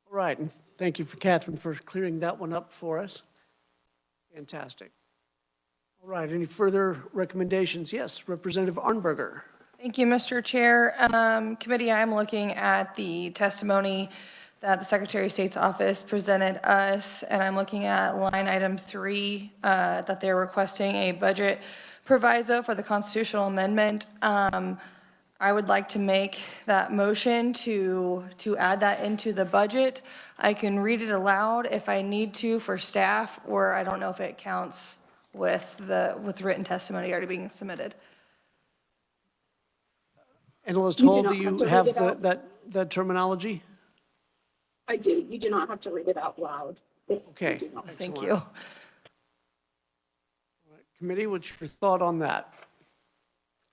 All right, and thank you for Catherine for clearing that one up for us. Fantastic. All right, any further recommendations? Yes, Representative Arnberger. Thank you, Mr. Chair. Committee, I'm looking at the testimony that the Secretary of State's office presented us, and I'm looking at line item 3, that they're requesting a budget proviso for the constitutional amendment. I would like to make that motion to add that into the budget. I can read it aloud if I need to for staff, or I don't know if it counts with written testimony already being submitted. Analyst You do Hall, not do you have to have read it out. that terminology? I do. You do not have to read it out loud. Okay. Thank Excellent. you. All right, committee, what's your thought on that?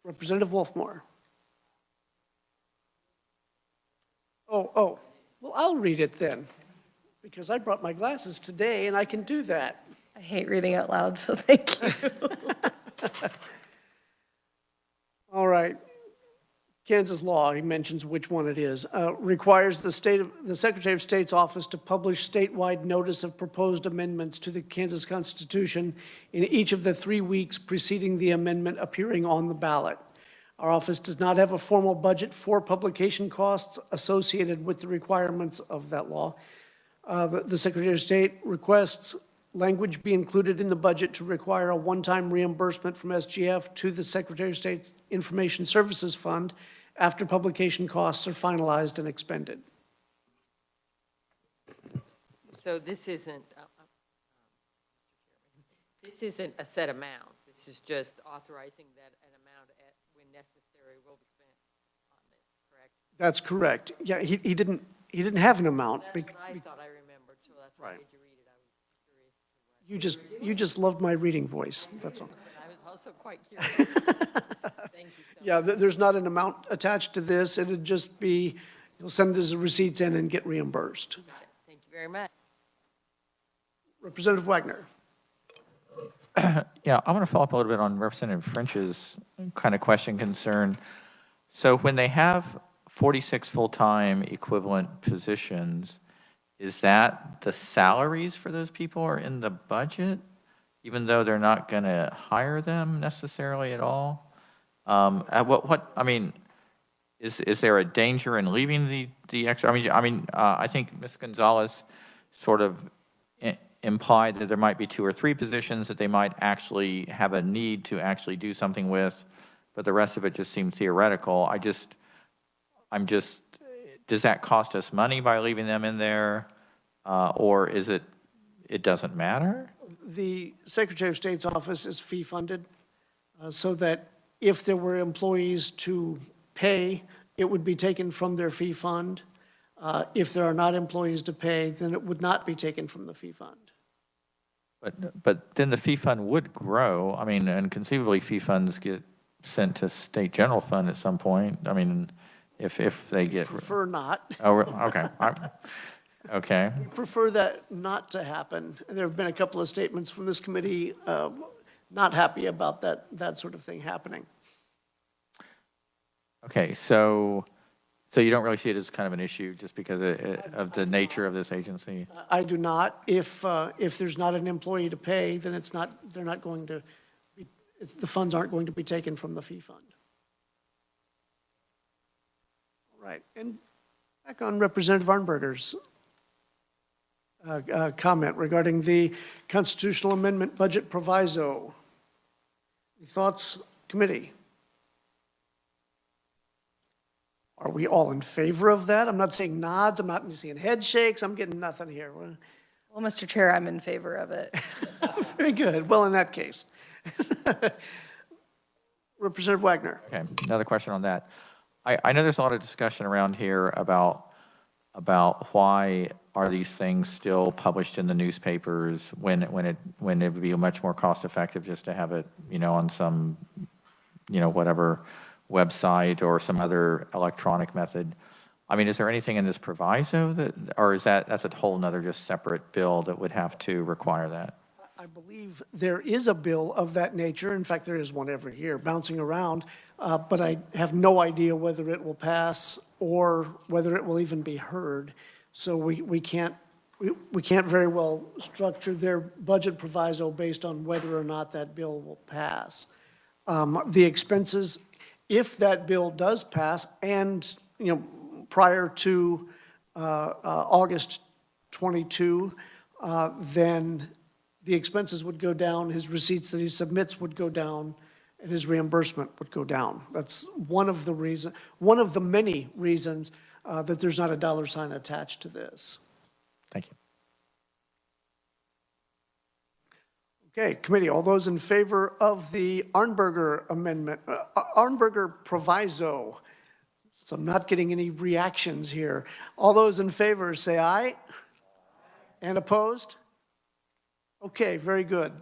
Representative Wolfmore. Oh, well, I'll read it then, because I brought my glasses today and I can do that. I hate reading out loud, so thank you. All right. Kansas law, he mentions which one it is, requires the Secretary of State's office to publish statewide notice of proposed amendments to the Kansas Constitution in each of the 3 weeks preceding the amendment appearing on the ballot. Our office does not have a formal budget for publication costs associated with the requirements of that law. The Secretary of State requests language be included in the budget to require a one-time reimbursement from SGF to the Secretary of State's Information Services Fund after publication costs are finalized and expended. So this isn't a set amount. This is just authorizing that an amount when necessary will be spent on this, correct? That's correct. Yeah, he didn't have an amount. That's what I thought I remembered, so that's why I did you read it. I was curious. You just loved my reading voice, that's all. I was also quite curious. Thank you so much. Yeah, there's not an amount attached to this. It'd just be He'll send his receipts in and get reimbursed. Thank you very much. Representative Wagner. Yeah, I want to follow up a little bit on Representative French's kind of concern. So when they have 46 full-time equivalent positions, is that the salaries for those people are in the budget, even though they're not going to hire them necessarily at all? I mean, is there a danger in leaving the extra? I think Ms. Gonzalez sort of implied that there might be 2 or 3 positions that they might actually have a need to actually do something with, but the rest of it just seemed theoretical. Does that cost us money by leaving them in there? Or is it doesn't matter? The Secretary of State's office is fee funded, so that if there were employees to pay, it would be taken from their fee fund. If there are not employees to pay, then it would not be taken from the fee fund. But then the fee fund would grow. I mean, and conceivably fee funds get sent to state general fund at some point. I mean, if they get. Prefer not. Oh, okay. Okay. We prefer that not to happen. There have been a couple of statements from this committee not happy about that sort of thing happening. Okay, so you don't really see it as kind of an issue just because of the nature of this agency? I do not. If there's not an employee to pay, then they're not going to be, the funds aren't going to be taken from the fee fund. All right, and back on Representative Arnberger's comment regarding the constitutional amendment budget proviso. Any thoughts, committee? Are we all in favor of that? I'm not seeing nods, I'm not seeing head shakes, I'm getting nothing here. Well, Mr. Chair, I'm in favor of it. Very good. Well, in that case. Representative Wagner. Okay, another question on that. I know there's a lot of discussion around here about why are these things still published in the newspapers when it would be much more cost effective just to have it, on some, whatever website or some other electronic method. I mean, is there anything in this proviso or that's a whole nother just separate bill that would have to require that? I believe there is a bill of that nature. In fact, there is one every year bouncing around, but I have no idea whether it will pass or whether it will even be heard. So we can't very well structure their budget proviso based on whether or not that bill will pass. The expenses, if that bill does pass and, prior to August 22, then the expenses would go down, his receipts that he submits would go down, and his reimbursement would go down. That's one of the many reasons that there's not a dollar sign attached to this. Thank you. Okay, committee, all those in favor of the Arnberger amendment, Arnberger proviso. So I'm not getting any reactions here. All those in favor say aye. And opposed? Okay, very good.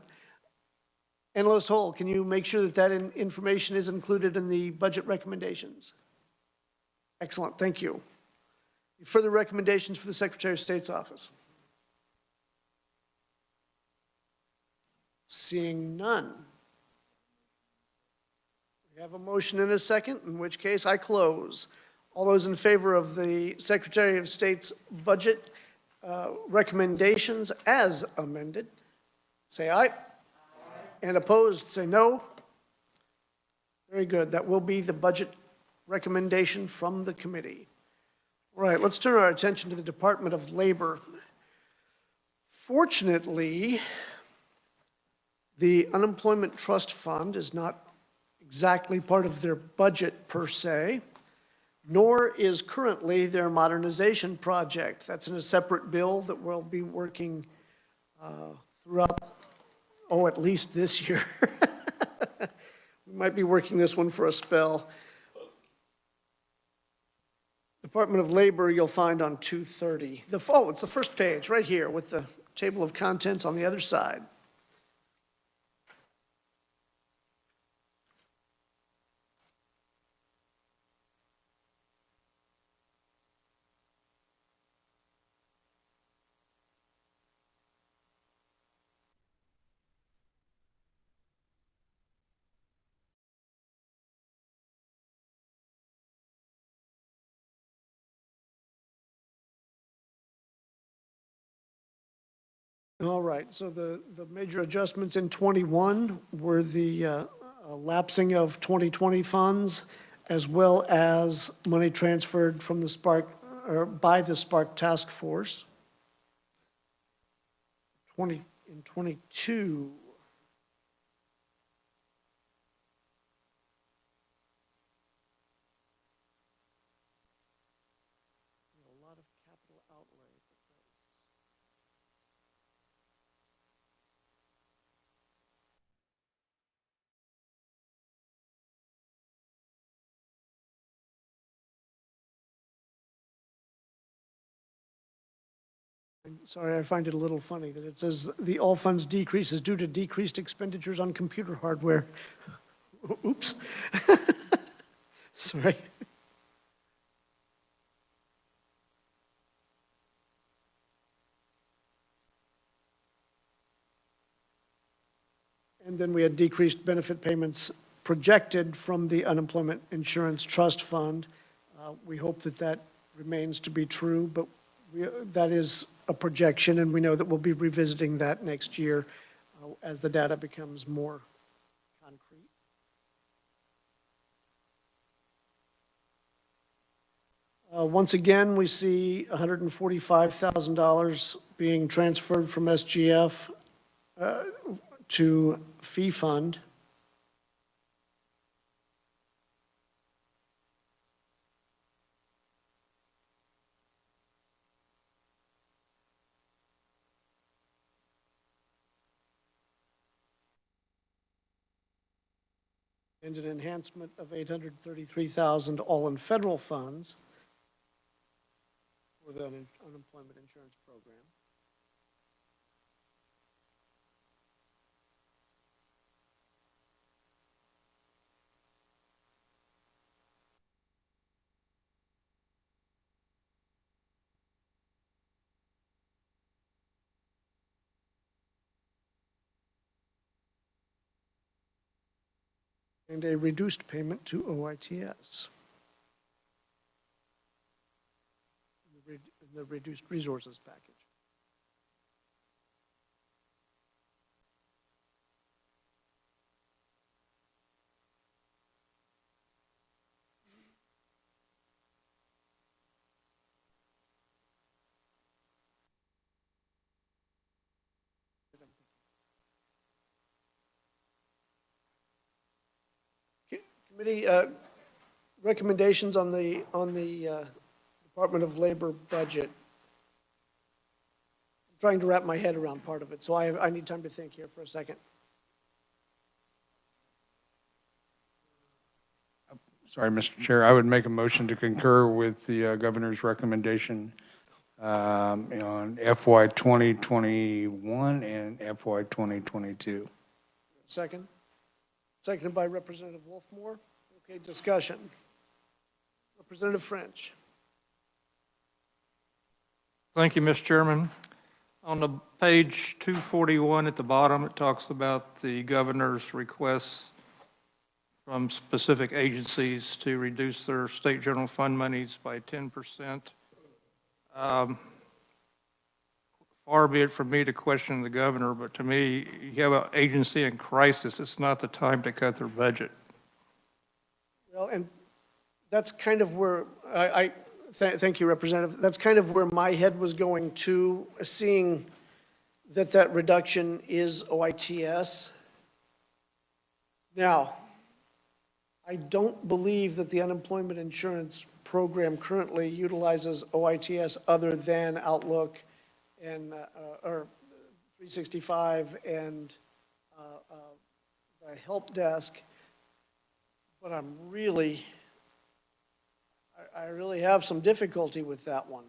Analyst Hall, can you make sure that information is included in the budget recommendations? Excellent, thank you. Further recommendations for the Secretary of State's office? Seeing none. We have a motion and a second, in which case I close. All those in favor of the Secretary of State's budget recommendations as amended, say aye. And opposed, say no. Very good. That will be the budget recommendation from the committee. All right, let's turn our attention to the Department of Labor. Fortunately, the Unemployment Trust Fund is not exactly part of their budget per se, nor is currently their modernization project. That's in a separate bill that we'll be working throughout, at least this year. We might be working this one for a spell. Department of Labor, you'll find on 230. It's the first page, right here, with the table of contents on the other side. All right, so the major adjustments in '21 were the lapsing of 2020 funds, as well as money transferred from the Spark, or by the Spark Task Force. In '22, a lot of capital outlay. Sorry, I find it a little funny that it says the all funds decrease is due to decreased expenditures on computer hardware. Oops. Sorry. And then we had decreased benefit payments projected from the Unemployment Insurance Trust Fund. We hope that that remains to be true, but that is a projection, and we know that we'll be revisiting that next year as the data becomes more concrete. Once again, we see $145,000 being transferred from SGF to fee fund. And an enhancement of $833,000 all in federal funds for the unemployment insurance program. And a reduced payment to OITS. The reduced resources package. Committee recommendations on the Department of Labor budget. I'm trying to wrap my head around part of it, so I need time to think here for a second. Sorry, Mr. Chair, I would make a motion to concur with the governor's recommendation on FY 2021 and FY 2022. Second? Seconded by Representative Wolfmore. Okay, discussion. Representative French. Thank you, Mr. Chairman. On the page 241 at the bottom, it talks about the governor's requests from specific agencies to reduce their state general fund monies by 10%. Far be it from me to question the governor, but to me, you have an agency in crisis, it's not the time to cut their budget. Well, and that's kind of where thank you, Representative. That's kind of where my head was going to, seeing that reduction is OITS. Now, I don't believe that the unemployment insurance program currently utilizes OITS other than Outlook and or 365 and the help desk. But I really have some difficulty with that one.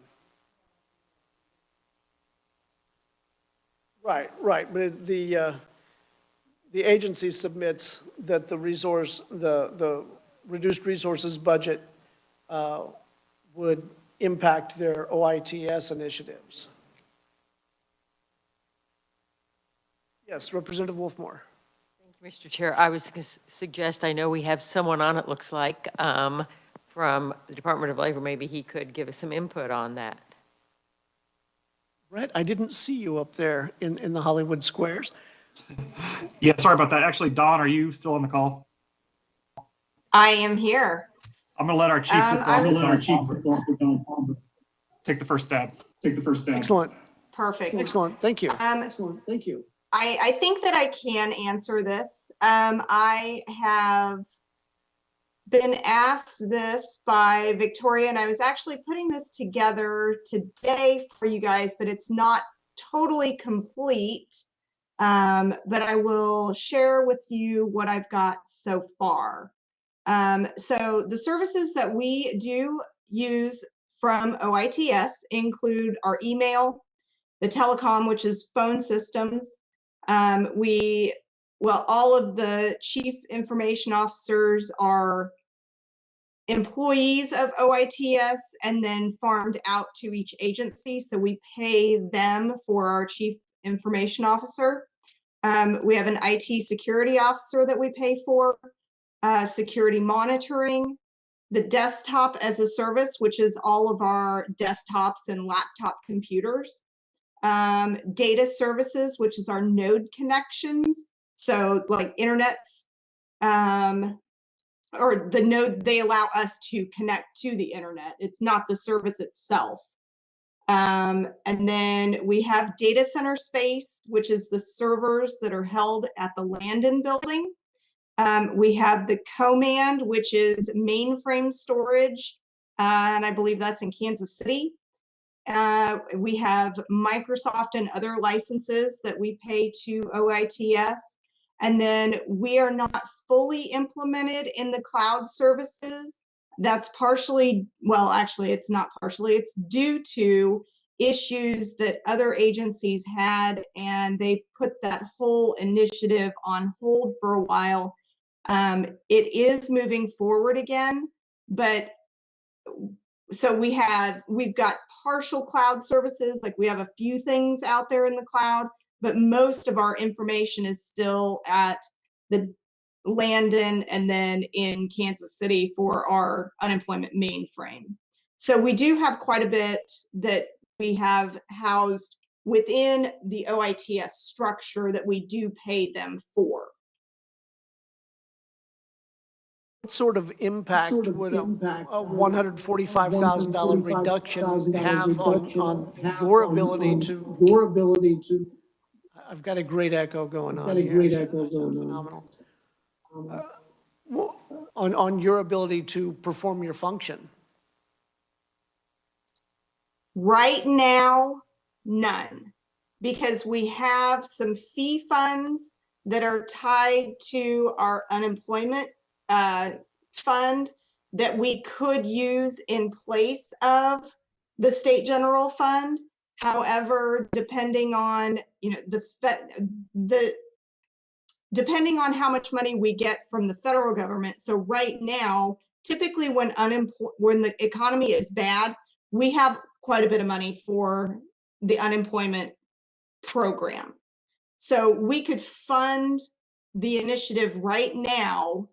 Right, but the agency submits that the reduced resources budget would impact their OITS initiatives. Yes, Representative Wolfmore. Thank you, Mr. Chair. I was going to suggest, I know we have someone on, it looks like, from the Department of Labor. Maybe he could give us some input on that. Brett, I didn't see you up there in the Hollywood squares. Yeah, sorry about that. Actually, Don, are you still on the call? I am here. I'm going to let our chief take the first stab. Excellent. Perfect. Excellent. Thank you. I think that I can answer this. I have been asked this by Victoria, and I was actually putting this together today for you guys, but it's not totally complete. But I will share with you what I've got so far. So the services that we do use from OITS include our email, the telecom, which is phone systems. All of the chief information officers are employees of OITS and then farmed out to each agency. So we pay them for our chief information officer. We have an IT security officer that we pay for, security monitoring, the desktop as a service, which is all of our desktops and laptop computers, data services, which is our node connections. So like internets, or the node, they allow us to connect to the internet. It's not the service itself. And then we have data center space, which is the servers that are held at the Landon building. We have the Command, which is mainframe storage, and I believe that's in Kansas City. We have Microsoft and other licenses that we pay to OITS. And then we are not fully implemented in the cloud services. That's partially, well, actually, it's not partially, it's due to issues that other agencies had, and they put that whole initiative on hold for a while. It is moving forward again, but so we've got partial cloud services, like we have a few things out there in the cloud, but most of our information is still at the Landon and then in Kansas City for our unemployment mainframe. So we do have quite a bit that we have housed within the OITS structure that we do pay them for. What sort of impact would a $145,000 reduction have on your ability to? I've got a great echo going on here. I sound phenomenal. On your ability to perform your function? Right now, none, because we have some fee funds that are tied to our unemployment fund that we could use in place of the state general fund. However, depending on, depending on how much money we get from the federal government. So right now, typically when the economy is bad, we have quite a bit of money for the unemployment program. So we could fund the initiative right now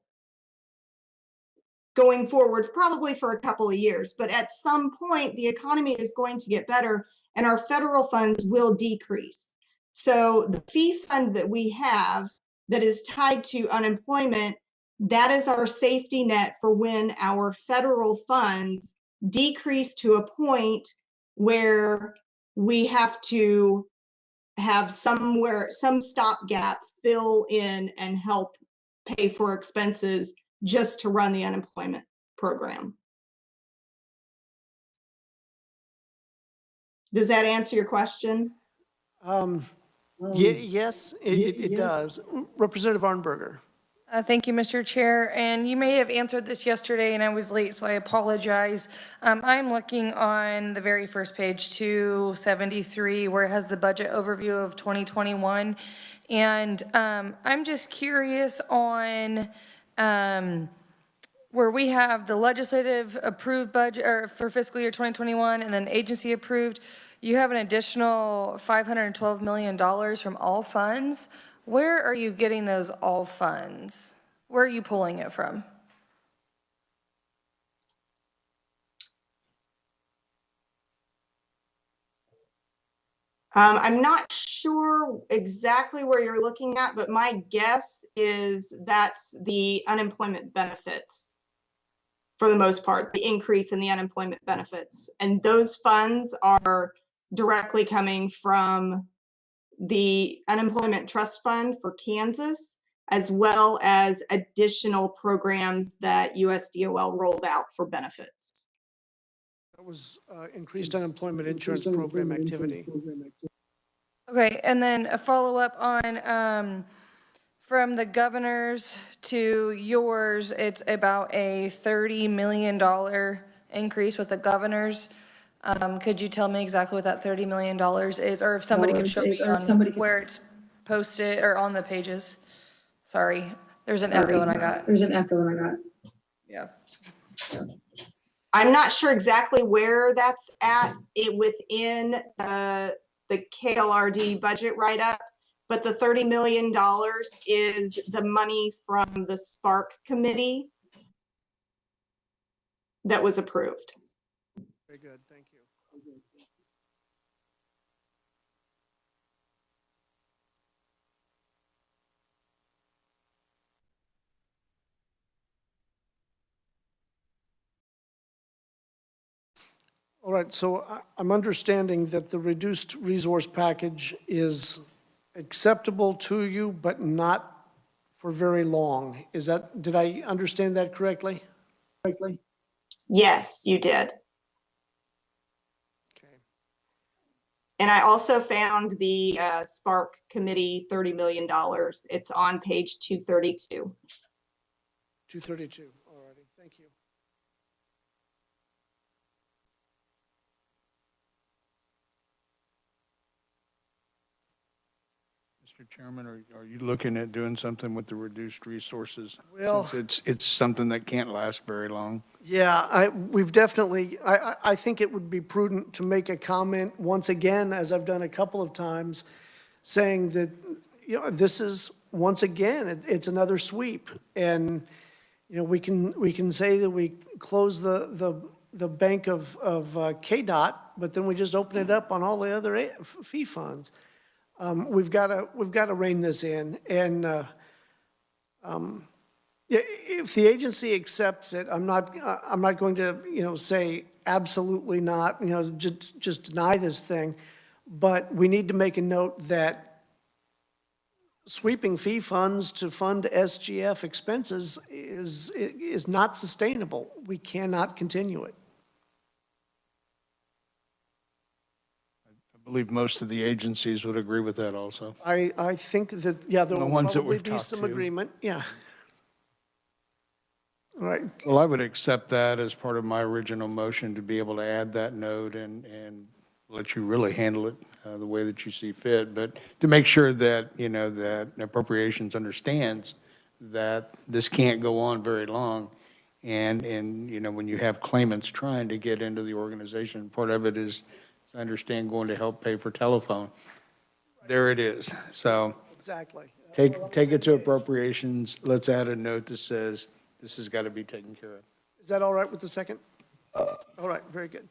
going forward, probably for a couple of years, but at some point the economy is going to get better and our federal funds will decrease. So the fee fund that we have that is tied to unemployment, that is our safety net for when our federal funds decrease to a point where we have to have some stopgap fill in and help pay for expenses just to run the unemployment program. Does that answer your question? Yes, it does. Representative Arnberger. Thank you, Mr. Chair. And you may have answered this yesterday and I was late, so I apologize. I'm looking on the very first page, 273, where it has the budget overview of 2021. And I'm just curious on where we have the legislative approved budget or for fiscal year 2021 and then agency approved. You have an additional $512 million from all funds. Where are you getting those all funds? Where are you pulling it from? I'm not sure exactly where you're looking at, but my guess is that's the unemployment benefits for the most part, the increase in the unemployment benefits. And those funds are directly coming from the Unemployment Trust Fund for Kansas, as well as additional programs that USDOL rolled out for benefits. That was increased unemployment insurance program activity. Okay, and then a follow-up on, from the governor's to yours, it's about a $30 million increase with the governor's. Could you tell me exactly what that $30 million is, or if somebody could show me on where it's posted or on the pages? Sorry, there's an echo and I got. Yeah. I'm not sure exactly where that's at within the KLRD budget write-up, but the $30 million is the money from the Spark committee that was approved. Very good, thank you. All right, so I'm understanding that the reduced resource package is acceptable to you, but not for very long. Is that, did I understand that correctly? Yes, you did. Okay. And I also found the Spark committee $30 million. It's on page 232. 232, all righty, thank you. Mr. Chairman, are you looking at doing something with the reduced resources? Well, Since it's something that can't last very long. yeah, we've definitely, I think it would be prudent to make a comment once again, as I've done a couple of times, saying that, you know, this is, once again, it's another sweep. And, you know, we can say that we close the bank of KDOT, but then we just open it up on all the other fee funds. We've got to rein this in, and if the agency accepts it, I'm not going to, you know, say absolutely not, you know, just deny this thing, but we need to make a note that sweeping fee funds to fund SGF expenses is not sustainable. We cannot continue it. I believe most of the agencies would agree with that also. I think that, yeah, there The will ones that probably we've be talked some to. agreement, yeah. All right, Well, I would accept that as part of my original motion to be able to add that note and let you really handle it the way that you see fit. But to make sure that, you know, that appropriations understands that this can't go on very long. And, you know, when you have claimants trying to get into the organization, part of it is, I understand, going to help pay for telephone. There it is. So exactly. take it to appropriations. Let's add a note that says this has got to be taken care of. Is that all right with the second? All right, very good.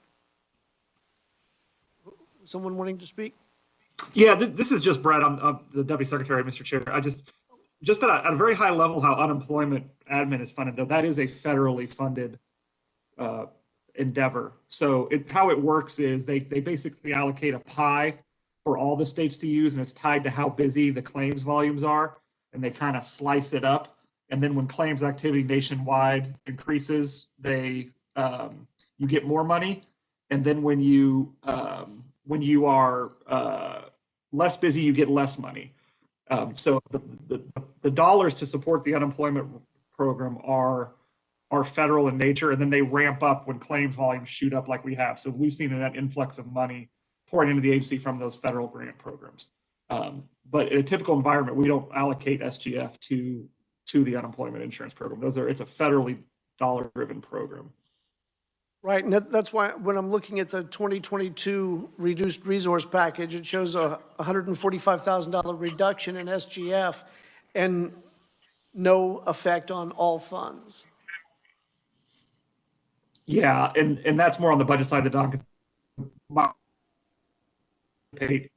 Someone wanting to speak? Yeah, this is just Brett. I'm the Deputy Secretary, Mr. Chair. I just at a very high level, how unemployment admin is funded, though, that is a federally funded endeavor. So how it works is they basically allocate a pie for all the states to use, and it's tied to how busy the claims volumes are, and they kind of slice it up. And then when claims activity nationwide increases, you get more money. And then when you are less busy, you get less money. So the dollars to support the unemployment program are federal in nature, and then they ramp up when claims volumes shoot up like we have. So we've seen a net influx of money pouring into the agency from those federal grant programs. But in a typical environment, we don't allocate SGF to the unemployment insurance program. It's a federally dollar-driven program. Right, and that's why when I'm looking at the 2022 reduced resource package, it shows a $145,000 reduction in SGF and no effect on all funds. Yeah, and that's more on the budget side. The doc paid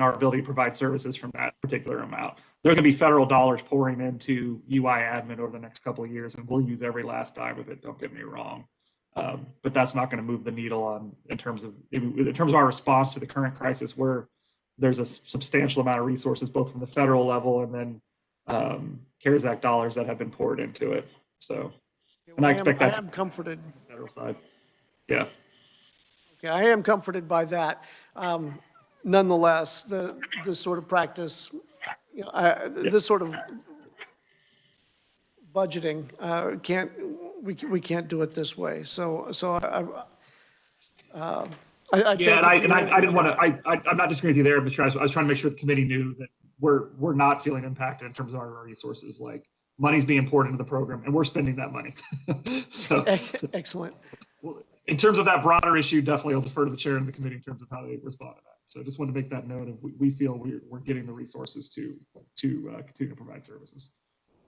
our ability to provide services from that particular amount. There's going to be federal dollars pouring into UI admin over the next couple of years, and we'll use every last dime of it. Don't get me wrong, but that's not going to move the needle on in terms of our response to the current crisis, where there's a substantial amount of resources both from the federal level and then CARES Act dollars that have been poured into it. So, and I expect that. I am comforted. Federal side, yeah. Okay, I am comforted by that. Nonetheless, this sort of practice, this sort of budgeting, we can't do it this way. So I yeah, and I didn't want to. I'm not disagreeing with you there, Mr. I was trying to make sure the committee knew that we're not feeling impacted in terms of our resources. Like, money's being poured into the program, and we're spending that money. so excellent. Well, in terms of that broader issue, definitely I'll defer to the chair and the committee in terms of how they respond to that. So I just wanted to make that note of we feel we're getting the resources to continue to provide services.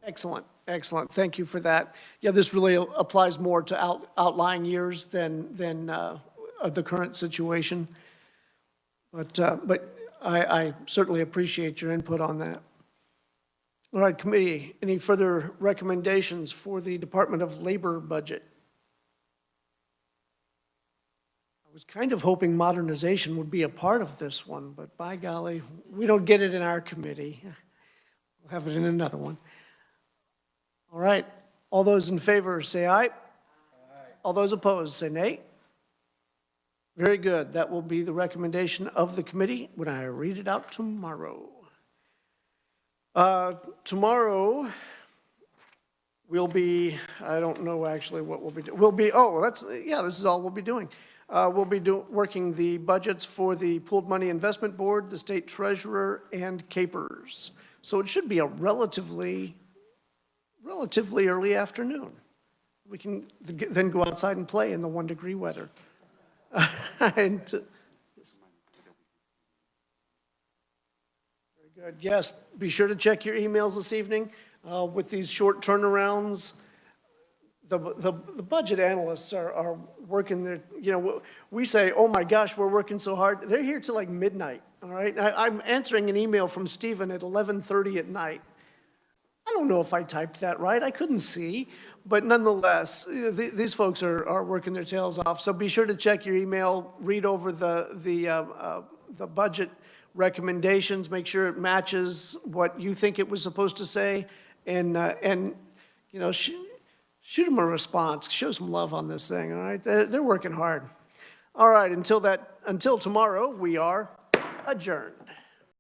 Excellent, excellent. Thank you for that. Yeah, this really applies more to outlying years than the current situation. But I certainly appreciate your input on that. All right, committee, any further recommendations for the Department of Labor budget? I was kind of hoping modernization would be a part of this one, but by golly, we don't get it in our committee. We'll have it in another one. All right, all those in favor say aye. Aye. All those opposed say nay. Very good. That will be the recommendation of the committee when I read it out tomorrow. Tomorrow we'll be, I don't know actually what we'll be doing. This is all we'll be doing. We'll be working the budgets for the Pooled Money Investment Board, the State Treasurer, and Capers. So it should be a relatively early afternoon. We can then go outside and play in the 1-degree weather. Very good. Yes, be sure to check your emails this evening. With these short turnarounds, the budget analysts are working there. We say, oh my gosh, we're working so hard. They're here till like midnight, all right? I'm answering an email from Stephen at 11:30 at night. I don't know if I typed that right. I couldn't see. But nonetheless, these folks are working their tails off. So be sure to check your email, read over the budget recommendations, make sure it matches what you think it was supposed to say, and shoot them a response. Show some love on this thing, all right? They're working hard. All right, until tomorrow, we are adjourned.